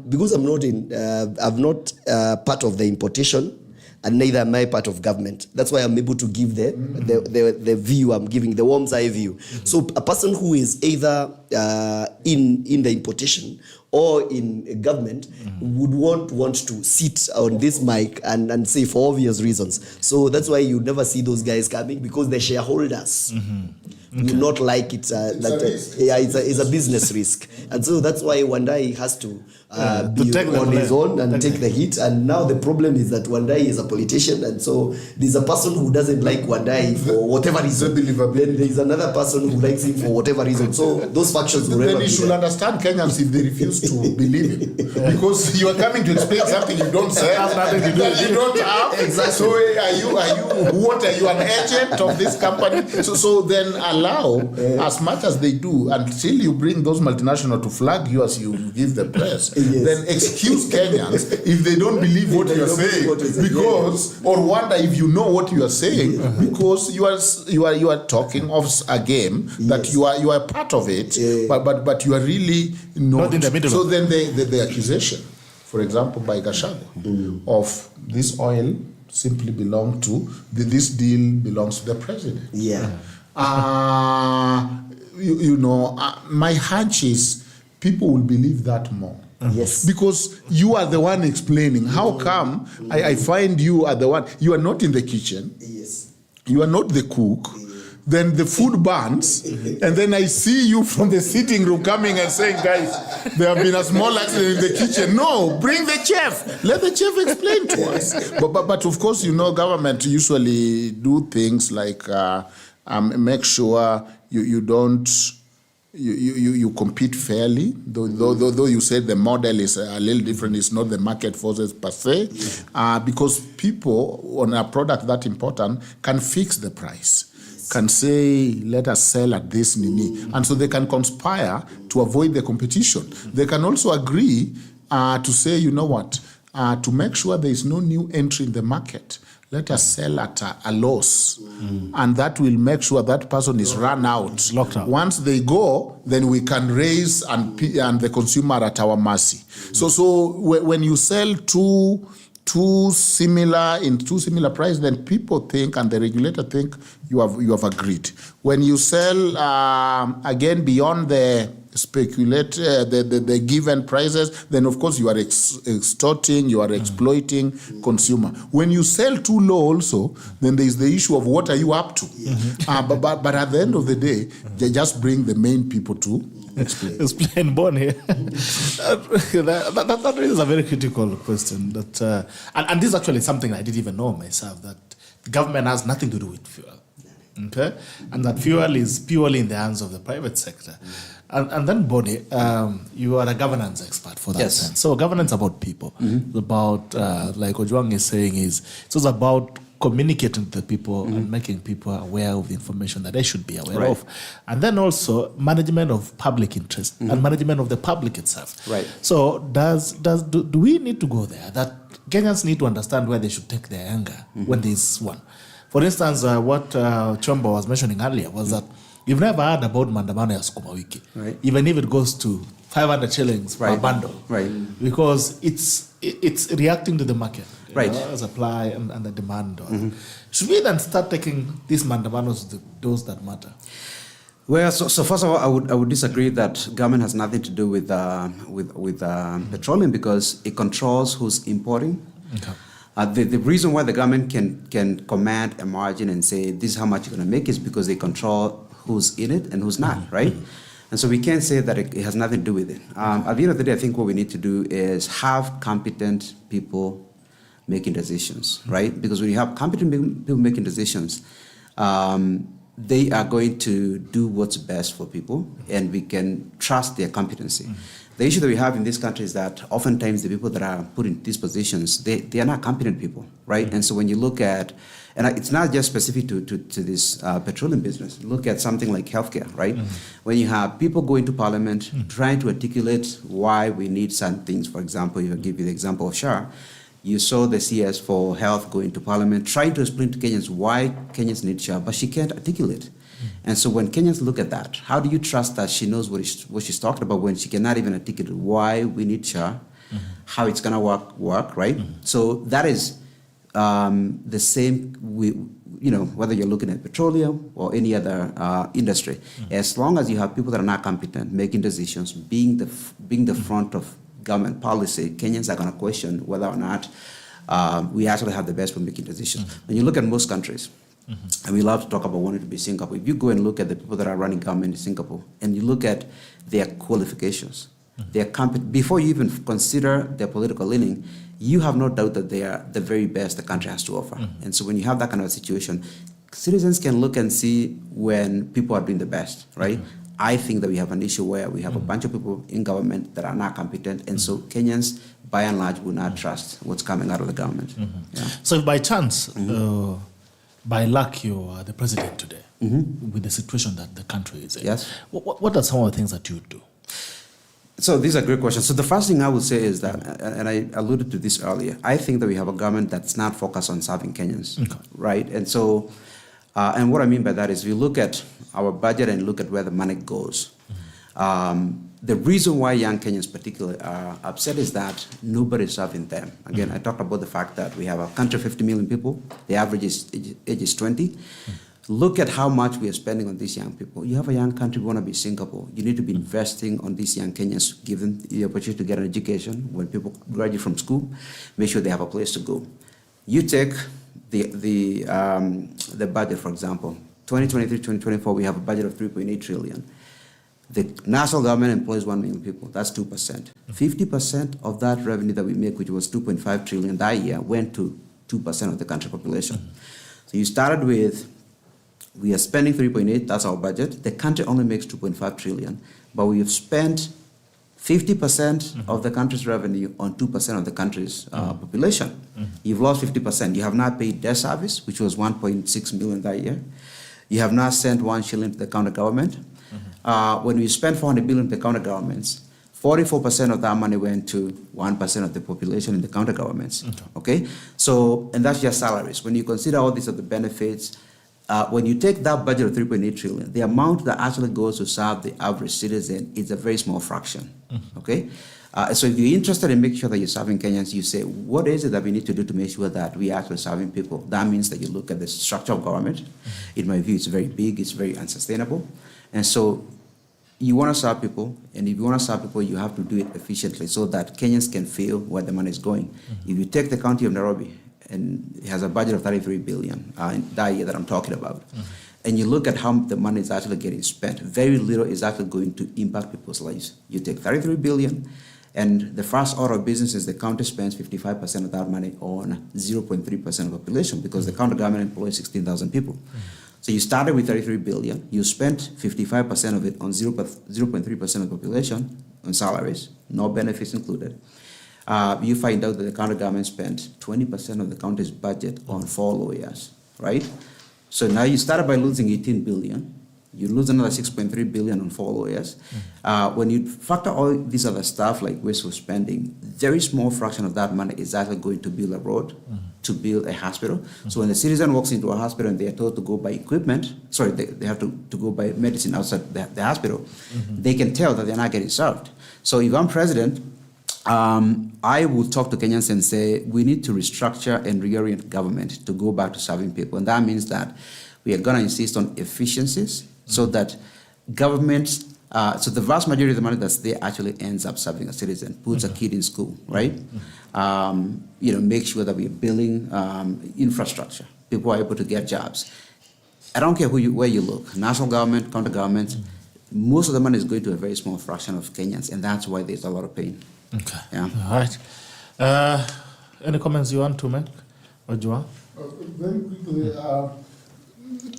because I'm not part of the importation, and neither am I part of government. That's why I'm able to give the view I'm giving, the worm's eye view. So a person who is either in the importation or in government would want to sit on this mic and say for obvious reasons. So that's why you never see those guys coming, because the shareholders do not like it. It's a business risk. And so that's why Wandai has to be on his own and take the hit. And now the problem is that Wandai is a politician, and so there's a person who doesn't like Wandai for whatever reason. Then there's another person who likes him for whatever reason. So those factions will Then never you be should there. understand Kenyans, if they refuse to believe him because you are coming to explain something you don't say. Has nothing to do with you don't have. Exactly. So what are you, an agent of this company? So then allow as much as they do until you bring those multinationals to flag you as you give the press. Yes. Then excuse Kenyans if they don't believe what you are saying, because or wonder if you know what you are saying, because you are talking of a game that you are part of it, but you are really not in the middle. So then the accusation, for example, by Gachagua of this oil simply belong to this deal belongs to the president. Yeah. My hunch is people will believe that more. Yes. Because you are the one explaining. How come I find you are the one? You are not in the kitchen. Yes. You are not the cook. Then the food burns, and then I see you from the sitting room coming and saying, guys, there have been a small accident in the kitchen. No, bring the chef. Let the chef explain to us. But of course, government usually do things like make sure you don't. You compete fairly, though you said the model is a little different. It's not the market forces per se, because people on a product that important can fix the price, can say, let us sell at this nini, and so they can conspire to avoid the competition. They can also agree to say, you know what, to make sure there is no new entry in the market, let us sell at a loss, and that will make sure that person is run out. Locked out. Once they go, then we can raise and the consumer at our mercy. So when you sell two similar price, then people think and the regulator think you have agreed. When you sell again beyond the the given prices, then of course you are extorting, you are exploiting consumer. When you sell too low also, then there is the issue of what are you up to. But at the end of the day, they just bring the main people to explain Bonnie. that is a very critical question. That and this is actually something I didn't even know myself, that the government has nothing to do with fuel. Okay? And that fuel is purely in the hands of the private sector. And then, Bonnie, you are a governance expert for that sense. So governance about people. About, like Ojwang is saying, it's about communicating to the people and making people aware of the information that they should be aware of. And then also management of public interest and management of the public itself. Right. So do we need to go there? That Kenyans need to understand where they should take their anger when there is one. For instance, what Chomba was mentioning earlier was that you've never heard about Mandamano ya Sukuma Wiki, even if it goes to 500 shillings per bundle, because it's reacting to the market, supply and the demand. Should we then start taking these Mandamanos, those that matter? Well, so first of all, I would disagree that government has nothing to do with petroleum, because it controls who's importing. The reason why the government can command a margin and say this is how much you're going to make is because they control who's in it and who's not, right? And so we can't say that it has nothing to do with it. At the end of the day, I think what we need to do is have competent people making decisions, right? Because when you have competent people making decisions, they are going to do what's best for people, and we can trust their competency. The issue that we have in this country is that oftentimes the people that are put in these positions, they are not competent people, right? And so when you look at, and it's not just specific to this petroleum business, look at something like healthcare, right? When you have people going to parliament trying to articulate why we need certain things, for example, if I give you the example of SHAR, you saw the CS for health going to parliament trying to explain to Kenyans why Kenyans need SHAR, but she can't articulate. And so when Kenyans look at that, how do you trust that she knows what she's talking about when she cannot even articulate why we need SHAR, how it's going to work, right? So that is the same, whether you're looking at petroleum or any other industry. As long as you have people that are not competent, making decisions, being the front of government policy, Kenyans are going to question whether or not we actually have the best for making decisions. When you look at most countries, and we love to talk about wanting to be Singapore. If you go and look at the people that are running government in Singapore, and you look at their qualifications, before you even consider their political leaning, you have no doubt that they are the very best the country has to offer. And so when you have that kind of a situation, citizens can look and see when people are doing the best, right? I think that we have an issue where we have a bunch of people in government that are not competent, and so Kenyans, by and large, will not trust what's coming out of the government. Yeah. So if by chance, by luck, you are the president today, with the situation that the country is in, Yes. what are some of the things that you would do? So these are great questions. So the first thing I would say is that, and I alluded to this earlier, I think that we have a government that's not focused on serving Kenyans, right? And so, and what I mean by that is, if you look at our budget and look at where the money goes, the reason why young Kenyans particularly are upset is that nobody's serving them. Again, I talked about the fact that we have a country of 50 million people. The average age is 20. Look at how much we are spending on these young people. You have a young country, we want to be Singapore. You need to be investing on these young Kenyans, give them the opportunity to get an education. When people graduate from school, make sure they have a place to go. You take the budget, for example, 2023-2024, we have a budget of 3.8 trillion. The national government employs 1 million people. That's 2%. 50% of that revenue that we make, which was 2.5 trillion that year, went to 2% of the country population. So you started with, we are spending 3.8, that's our budget. The country only makes 2.5 trillion, but we have spent 50% of the country's revenue on 2% of the country's population. You've lost 50%. You have not paid debt service, which was 1.6 million that year. You have not sent 1 shilling to the county government. When we spent 400 billion to the county governments, 44% of that money went to 1% of the population in the county governments. Okay? So, and that's just salaries. When you consider all these other benefits, when you take that budget of 3.8 trillion, the amount that actually goes to serve the average citizen is a very small fraction. Okay? So if you're interested in making sure that you're serving Kenyans, you say, what is it that we need to do to make sure that we are actually serving people? That means that you look at the structure of government. In my view, it's very big, it's very unsustainable. And so you want to serve people, and if you want to serve people, you have to do it efficiently so that Kenyans can feel where the money is going. If you take the county of Nairobi, and it has a budget of 33 billion in that year that I'm talking about, and you look at how the money is actually getting spent, very little is actually going to impact people's lives. You take 33 billion, and the first order of business is the county spends 55% of that money on 0.3% of the population, because the county government employs 16,000 people. So you started with 33 billion, you spent 55% of it on 0.3% of the population on salaries, no benefits included. You find out that the county government spent 20% of the county's budget on 4 lawyers, right? So now you started by losing 18 billion, you lose another 6.3 billion on 4 lawyers. When you factor all this other stuff like wasteful spending, very small fraction of that money is actually going to build a road, to build a hospital. So when the citizen walks into a hospital and they are told to go buy equipment, they have to go buy medicine outside the hospital, they can tell that they're not getting served. So if I'm president, I will talk to Kenyans and say, we need to restructure and reorient government to go back to serving people. And that means that we are going to insist on efficiencies so that governments, so the vast majority of the money that's there actually ends up serving a citizen, puts a kid in school, right? Make sure that we're building infrastructure. People are able to get jobs. I don't care where you look, national government, county government, most of the money is going to a very small fraction of Kenyans, and that's why there's a lot of pain. Okay. Yeah. All right. Any comments you want to make, Ojwang? Very quickly,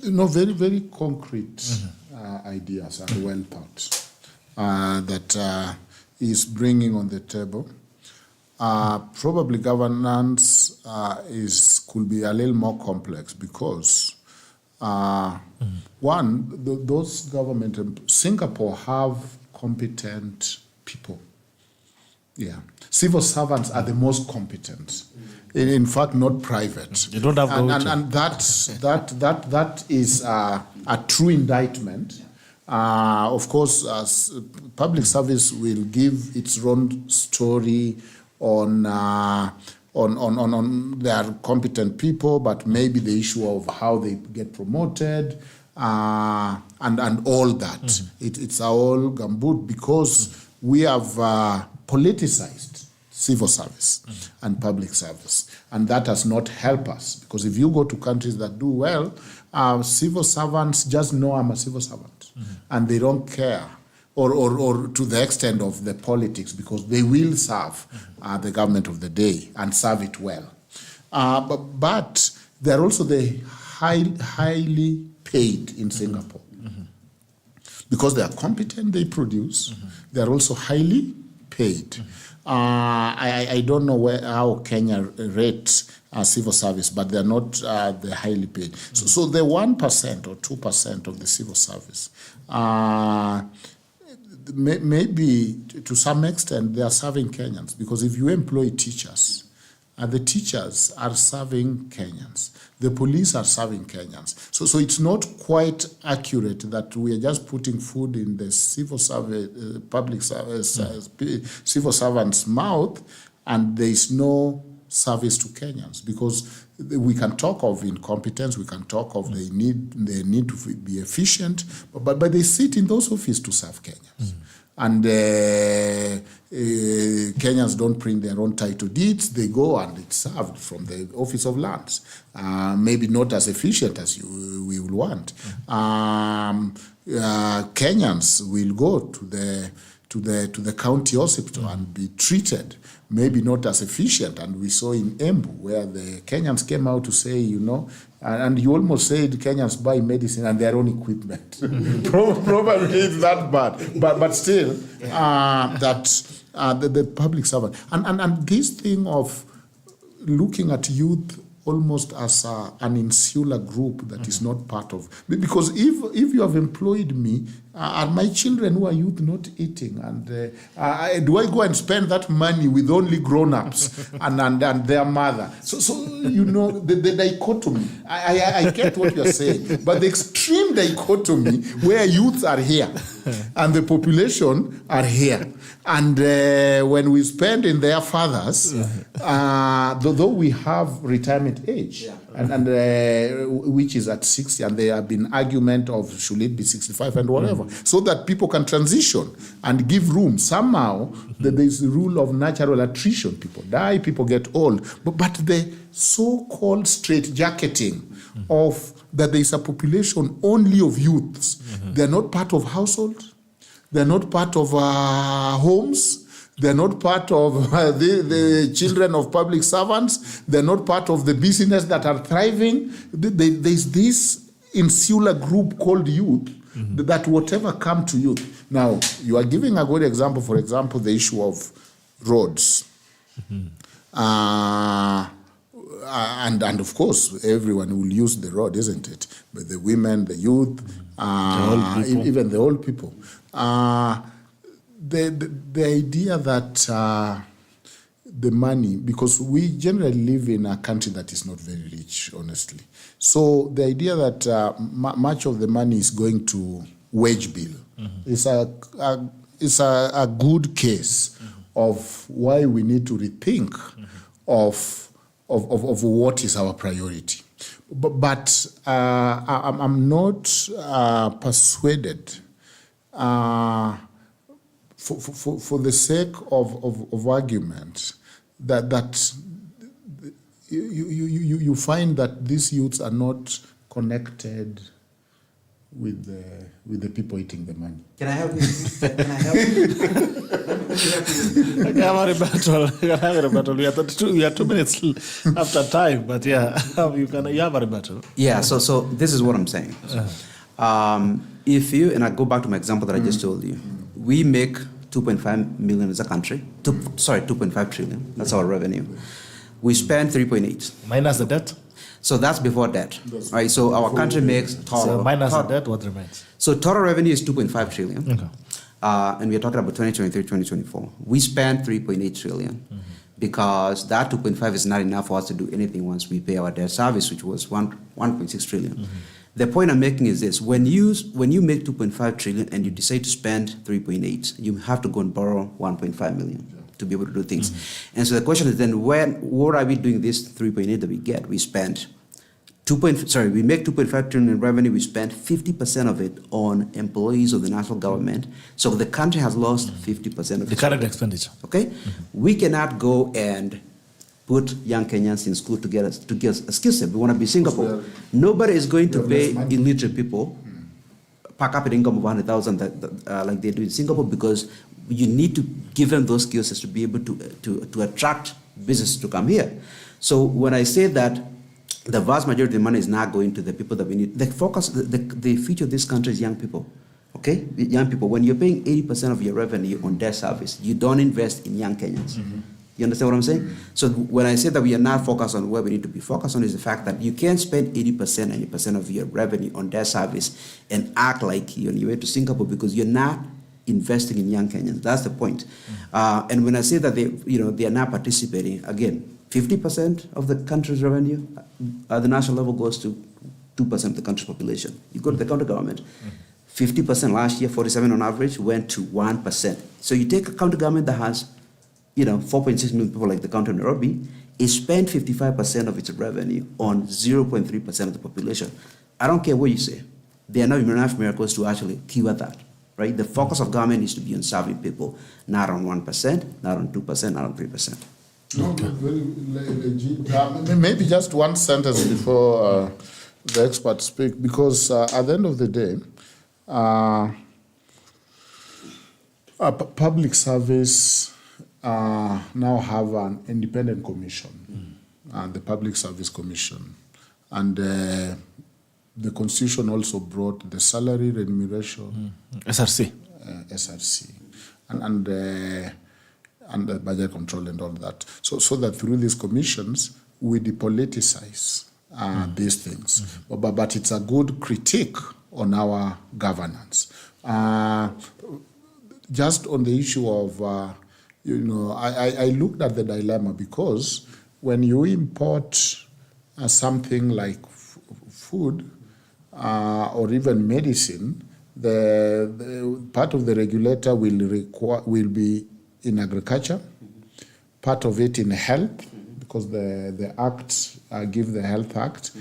very, very concrete ideas are well thought that is bringing on the table. Probably governance could be a little more complex because those government, Singapore have competent people. Yeah, civil servants are the most competent. In fact, not private. You don't have and that is a true indictment. Of course, public service will give its own story on their competent people, but maybe the issue of how they get promoted and all that. It's all gambut because we have politicized civil service and public service, and that does not help us, because if you go to countries that do well, civil servants just know I'm a civil servant, and they don't care or to the extent of the politics, because they will serve the government of the day and serve it well. But they're also the highly paid in Singapore. because they are competent, they produce. They are also highly paid. I don't know how Kenya rates civil service, but they're not they're highly paid. So the 1% or 2% of the civil service, maybe to some extent they are serving Kenyans, because if you employ teachers, the teachers are serving Kenyans. The police are serving Kenyans. So it's not quite accurate that we are just putting food in the civil service, public service, civil servants' mouth, and there is no service to Kenyans, because we can talk of incompetence, we can talk of they need to be efficient, but they sit in those offices to serve Kenyans. And Kenyans don't print their own title deeds. They go and it's served from the Office of Lands. Maybe not as efficient as we will want. Kenyans will go to the county hospital and be treated, maybe not as efficient. And we saw in Embu where the Kenyans came out to say, and you almost said Kenyans buy medicine and their own equipment. Probably it's that bad. But still, the public servant. And this thing of looking at youth almost as an insular group that is not part of. Because if you have employed me, are my children who are youth not eating? And do I go and spend that money with only grown-ups and their mother? So the dichotomy, I get what you're saying, but the extreme dichotomy where youths are here and the population are here. And when we spend in their fathers, though we have retirement age, and which is at 60, and there have been argument of should it be 65 and whatever, so that people can transition and give room. Somehow, there is the rule of natural attrition. People die, people get old. But the so-called straitjacketing of that there is a population only of youths. They're not part of households. They're not part of homes. They're not part of the children of public servants. They're not part of the business that are thriving. There's this insular group called youth that whatever come to youth. Now, you are giving a good example, for example, the issue of roads. And of course, everyone will use the road, isn't it? But the women, the youth, even the old people. The idea that the money, because we generally live in a country that is not very rich, honestly. So the idea that much of the money is going to wage bill is a good case of why we need to rethink of what is our priority. But I'm not persuaded for the sake of argument that you find that these youths are not connected with the people eating the money. Can I help you? Can I help you? I have a rebuttal. We are 2 minutes after time, but yeah, you have a rebuttal. Yeah, so this is what I'm saying. If you, and I go back to my example that I just told you, we make 2.5 million as a country, 2.5 trillion, that's our revenue. We spend 3.8. Minus the debt? So that's before debt, right? So our country makes total. So minus the debt, what remains? So total revenue is 2.5 trillion. Okay. And we're talking about 2023, 2024. We spend 3.8 trillion because that 2.5 is not enough for us to do anything once we pay our debt service, which was 1.6 trillion. The point I'm making is this: when you make 2.5 trillion and you decide to spend 3.8, you have to go and borrow 1.5 million to be able to do things. And so the question is then, what are we doing this 3.8 that we get? We spend we make 2.5 trillion in revenue. We spend 50% of it on employees of the national government. So the country has lost 50% of the current expenditure. Okay, we cannot go and put young Kenyans in school to get a skill set. We want to be Singapore. Nobody is going to pay illiterate people per capita income of 100,000 like they do in Singapore, because you need to give them those skill sets to be able to attract business to come here. So when I say that the vast majority of the money is not going to the people that we need, the future of this country is young people. Okay, the young people, when you're paying 80% of your revenue on debt service, you don't invest in young Kenyans. You understand what I'm saying? So when I say that we are not focused on where we need to be focused on is the fact that you can't spend 80%, 90% of your revenue on debt service and act like you're on your way to Singapore because you're not investing in young Kenyans. That's the point. And when I say that they are not participating, again, 50% of the country's revenue at the national level goes to 2% of the country's population. You go to the county government, 50% last year, 47 on average, went to 1%. So you take a county government that has 4.6 million people like the county of Nairobi, it spent 55% of its revenue on 0.3% of the population. I don't care what you say. There are not enough miracles to actually cure that, right? The focus of government needs to be on serving people, not on 1%, not on 2%, not on 3%. No, very legit. Maybe just one sentence before the experts speak, because at the end of the day, public service now have an independent commission, the Public Service Commission, and the Constitution also brought the salary remuneration, SRC, and the budget control and all that. So that through these commissions we depoliticize these things, but it's a good critique on our governance. Just on the issue of I looked at the dilemma, because when you import something like food or even medicine, the part of the regulator will be in agriculture, part of it in health, because the acts give the Health Act.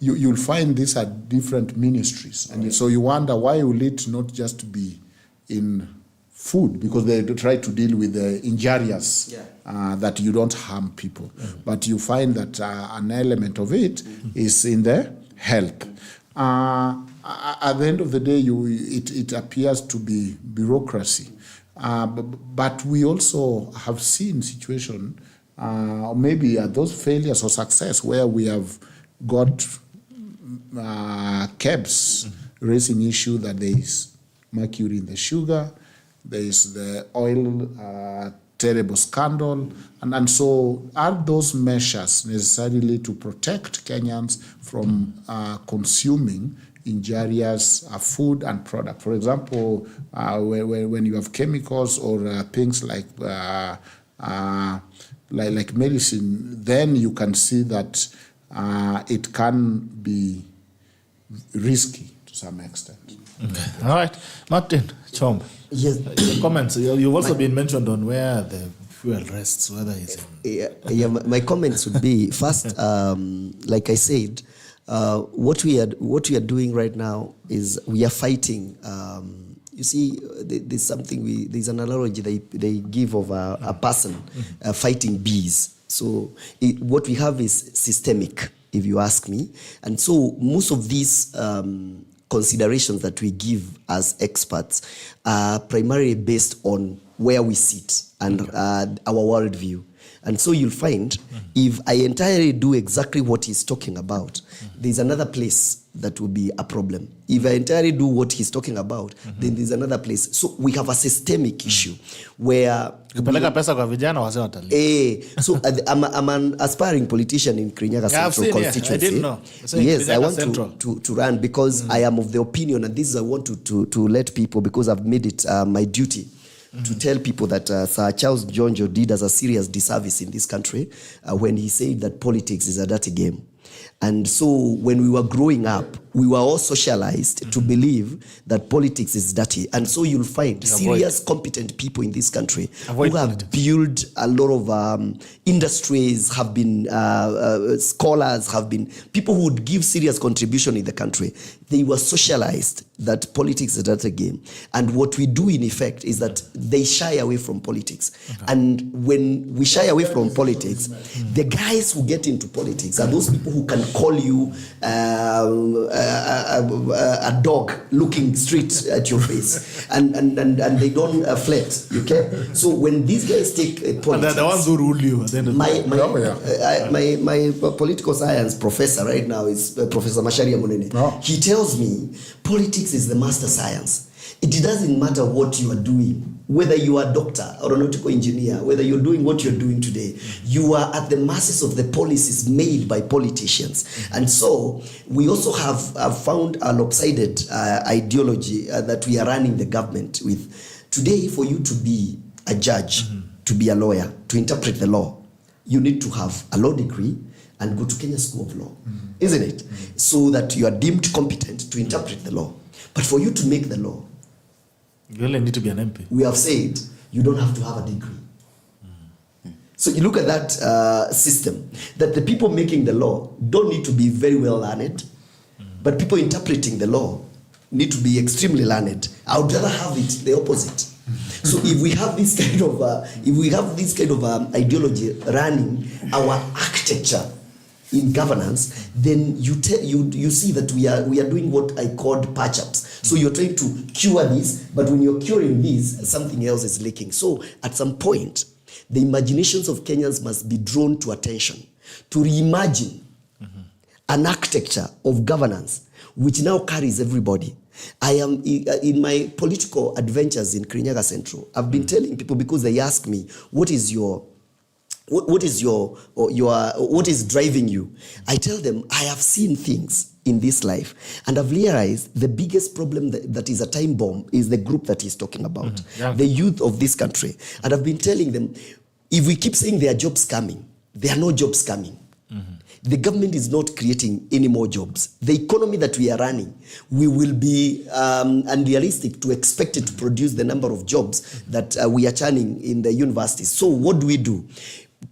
You'll find these are different ministries, and so you wonder why will it not just be in food, because they try to deal with the injurious, that you don't harm people. But you find that an element of it is in the health. At the end of the day, it appears to be bureaucracy. But we also have seen situation, maybe those failures or success, where we have got KEBS raising issue that there is mercury in the sugar, there is the oil terrible scandal, and so are those measures necessarily to protect Kenyans from consuming injurious food and product? For example, when you have chemicals or things like medicine, then you can see that it can be risky to some extent. Okay. All right, Martin, Chomba. Yes. Your comments. You've also been mentioned on where the fuel rests, whether it's in. My comments would be first, like I said, what we are doing right now is we are fighting. You see, there's something there's an analogy they give of a person fighting bees. So what we have is systemic, if you ask me, and so most of these considerations that we give as experts are primarily based on where we sit and our worldview. And so you'll find if I entirely do exactly what he's talking about, there's another place that will be a problem. If I entirely do what he's talking about, then there's another place. So we have a systemic issue where... So I'm an aspiring politician in Kirinyaga Central constituency. I didn't know. Yes, I want to run because I am of the opinion, and this is I want to let people, because I've made it my duty to tell people that Sir Charles Jonjo did us a serious disservice in this country when he said that politics is a dirty game. And so when we were growing up, we were all socialized to believe that politics is dirty. And so you'll find serious, competent people in this country who have built a lot of industries, have been scholars, have been people who would give serious contribution in the country. They were socialized that politics is a dirty game. And what we do in effect is that they shy away from politics. And when we shy away from politics, the guys who get into politics are those people who can call you a dog looking straight at your face, and they don't flirt. Okay, so when these guys take politics, and they're the ones who rule you. At the end of my political science professor right now is Professor Masharia Munene. Oh. He tells me politics is the master science. It doesn't matter what you are doing, whether you are a doctor or a nautical engineer, whether you're doing what you're doing today, you are at the masses of the policies made by politicians. And so we also have found a lopsided ideology that we are running the government with. Today, for you to be a judge, to be a lawyer, to interpret the law, you need to have a law degree and go to Kenya School of Law, isn't it? So that you are deemed competent to interpret the law. But for you to make the law, you only need to be an MP. we have said you don't have to have a degree. So you look at that system, that the people making the law don't need to be very well learned, but people interpreting the law need to be extremely learned. I would rather have it the opposite. So if we have this kind of ideology running our architecture in governance, then you see that we are doing what I called patch-ups. So you're trying to cure this, but when you're curing this, something else is leaking. So at some point, the imaginations of Kenyans must be drawn to attention to reimagine an architecture of governance which now carries everybody. I am in my political adventures in Kirinyaga Central. I've been telling people, because they ask me, what is driving you? I tell them, I have seen things in this life, and I've realized the biggest problem that is a time bomb is the group that he's talking about, the youth of this country. And I've been telling them, if we keep saying there are jobs coming, there are no jobs coming. The government is not creating any more jobs. The economy that we are running, we will be unrealistic to expect it to produce the number of jobs that we are churning in the universities. So what do?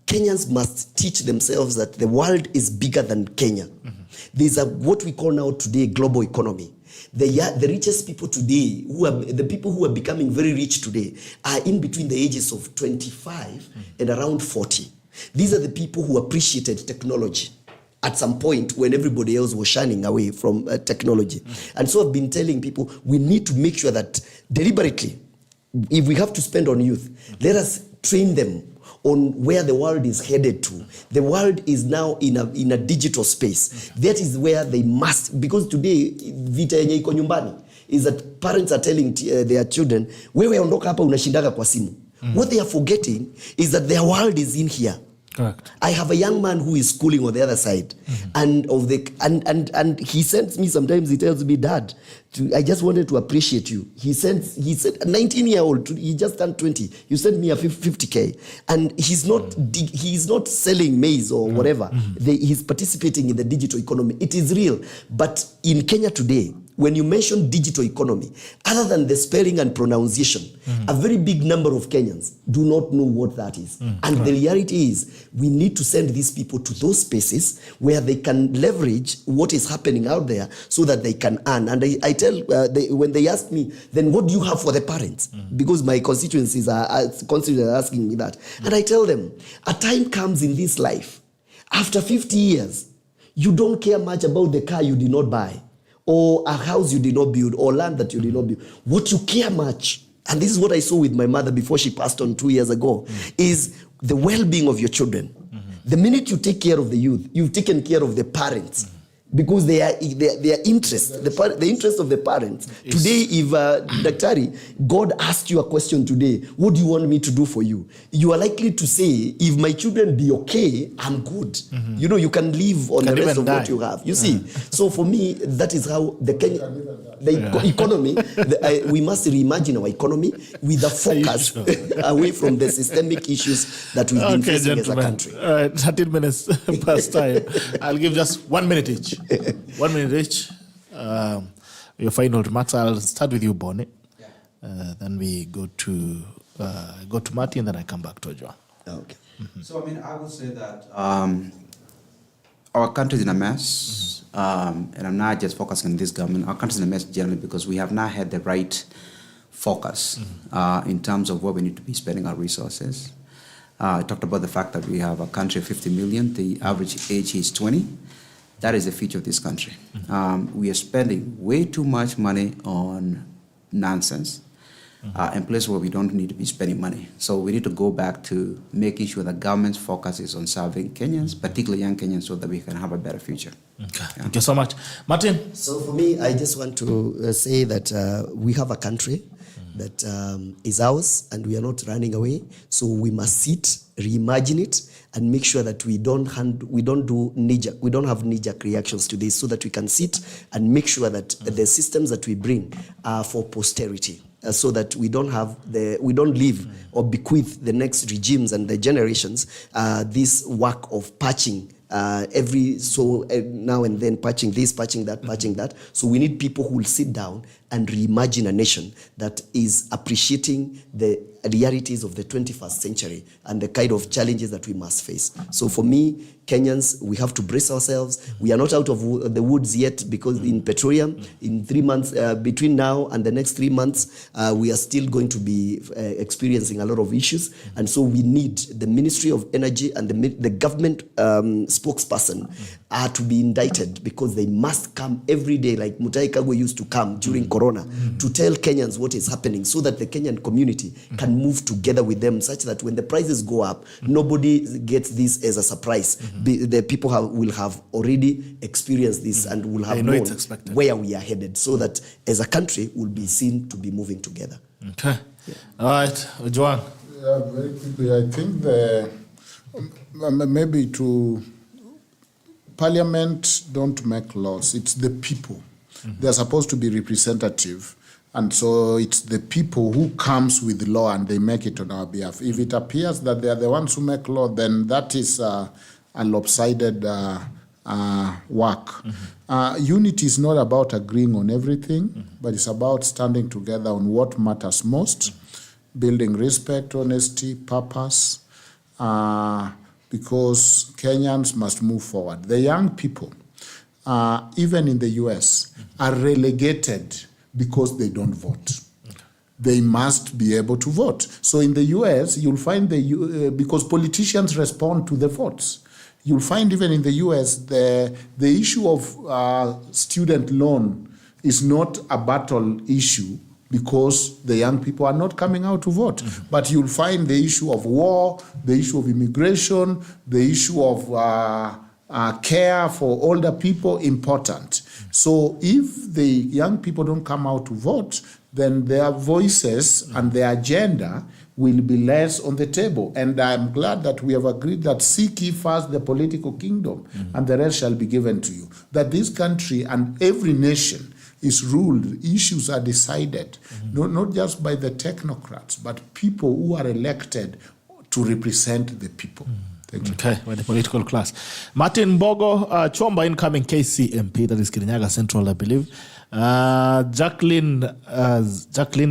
Kenyans must teach themselves that the world is bigger than Kenya. There's what we call now today global economy. The richest people today, the people who are becoming very rich today, are in between the ages of 25 and around 40. These are the people who appreciated technology at some point when everybody else was shunning away from technology. And so I've been telling people, we need to make sure that deliberately, if we have to spend on youth, let us train them on where the world is headed to. The world is now in a digital space. That is where they must, because today, vita yenye iko nyumbani, is that parents are telling their children, wewe ondoka hapa unashindaga kwa simu. What they are forgetting is that their world is in here. Correct. I have a young man who is schooling on the other side, and he sends me sometimes. He tells me, "Dad, I just wanted to appreciate you." He said, a 19-year-old, he just turned 20. You sent me a 50K, and he's not selling maize or whatever. He's participating in the digital economy. It is real, but in Kenya today, when you mention digital economy, other than the spelling and pronunciation, a very big number of Kenyans do not know what that is. And the reality is, we need to send these people to those spaces where they can leverage what is happening out there so that they can earn. And I tell, when they ask me, then what do you have for the parents? Because my constituencies are constantly asking me that. And I tell them, a time comes in this life, after 50 years, you don't care much about the car you did not buy, or a house you did not build, or land that you did not build. What you care much, and this is what I saw with my mother before she passed on 2 years ago, is the well-being of your children. The minute you take care of the youth, you've taken care of the parents. Because their interest, the interest of the parents. Today, if Daktari, God asked you a question today, what do you want me to do for you? You are likely to say, if my children be okay, I'm good. You know, you can live on the rest of what you have. You see? So for me, that is how the economy, we must reimagine our economy with a focus away from the systemic issues that we've been facing as a country. All right, 13 minutes past time. I'll give just 1 minute each. 1 minute each. Your final remarks. I'll start with you, Bonnie. Then we go to Marty, and then I come back to Ojwang. Okay. So, I mean, I would say that our country is in a mess, and I'm not just focusing on this government. Our country is in a mess generally because we have not had the right focus in terms of where we need to be spending our resources. I talked about the fact that we have a country of 50 million. The average age is 20. That is the future of this country. We are spending way too much money on nonsense in places where we don't need to be spending money. So we need to go back to making sure that government's focus is on serving Kenyans, particularly young Kenyans, so that we can have a better future. Okay. Thank you so much. Martin? So for me, I just want to say that we have a country that is ours and we are not running away. So we must sit, reimagine it, and make sure that we don't have knee-jerk reactions to this, so that we can sit and make sure that the systems that we bring are for posterity. So that we don't leave or bequeath the next regimes and the generations this work of patching now and then, patching this, patching that, patching that. So we need people who will sit down and reimagine a nation that is appreciating the realities of the 21st century and the kind of challenges that we must face. So for me, Kenyans, we have to brace ourselves. We are not out of the woods yet, because in Petroleum, in 3 months, between now and the next 3 months, we are still going to be experiencing a lot of issues. And so we need the Ministry of Energy and the government spokesperson to be indicted, because they must come every day, like Mutai Kagwe used to come during Corona, to tell Kenyans what is happening, so that the Kenyan community can move together with them, such that when the prices go up, nobody gets this as a surprise. The people will have already experienced this and will have known where we are headed, so that as a country we'll be seen to be moving together. Okay. Yeah. All right, Ojwang. Yeah, very quickly, I think maybe to Parliament don't make laws. It's the people. They're supposed to be representative. And so it's the people who comes with law and they make it on our behalf. If it appears that they are the ones who make law, then that is a lopsided work. Unity is not about agreeing on everything, but it's about standing together on what matters most, building respect, honesty, purpose, because Kenyans must move forward. The young people, even in the US, are relegated because they don't vote. They must be able to vote. So in the US, you'll find because politicians respond to the votes. You'll find even in the US, the issue of student loan is not a battle issue, because the young people are not coming out to vote. But you'll find the issue of war, the issue of immigration, the issue of care for older people important. So if the young people don't come out to vote, then their voices and their agenda will be less on the table. And I'm glad that we have agreed that seek ye first the political kingdom, and the rest shall be given to you. That this country and every nation is ruled, issues are decided, not just by the technocrats, but people who are elected to represent the people. Thank you. Okay, by the political class. Martin Mbogo, Chomba incoming KCMP, that is Kirinyaga Central, I believe. Jacqueline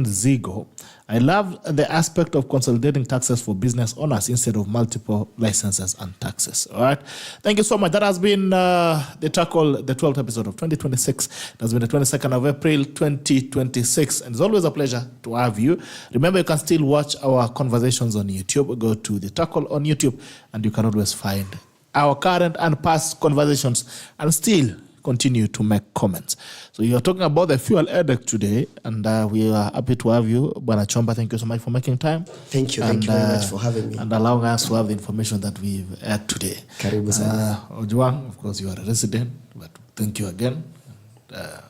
Zigo, I love the aspect of consolidating taxes for business owners instead of multiple licenses and taxes. All right. Thank you so much. That has been the Tackle, the 12th episode of 2026. That has been the 22nd of April, 2026. And it's always a pleasure to have you. Remember, you can still watch our conversations on YouTube. Go to the Tackle on YouTube, and you can always find our current and past conversations and still continue to make comments. So you're talking about the fuel edict today, and we are happy to have you. Bwana Chomba, thank you so much for making time. Thank you very much for having me. And allowing us to have the information that we've had today. Karibu sana. Ojwang, of course, you are a resident, but thank you again.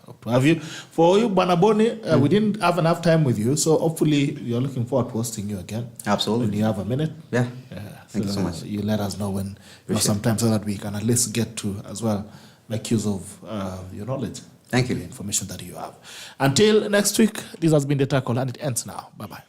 Hope to have you. For you, Bwana Boni, we didn't have enough time with you, so hopefully you're looking forward to hosting you again. Absolutely. When you have a minute. Yeah. Thank you so much. You let us know when you have some time, so that we can at least get to as well make use of your knowledge. Thank you. The information that you have. Until next week, this has been The Tackle, and it ends now. Bye-bye.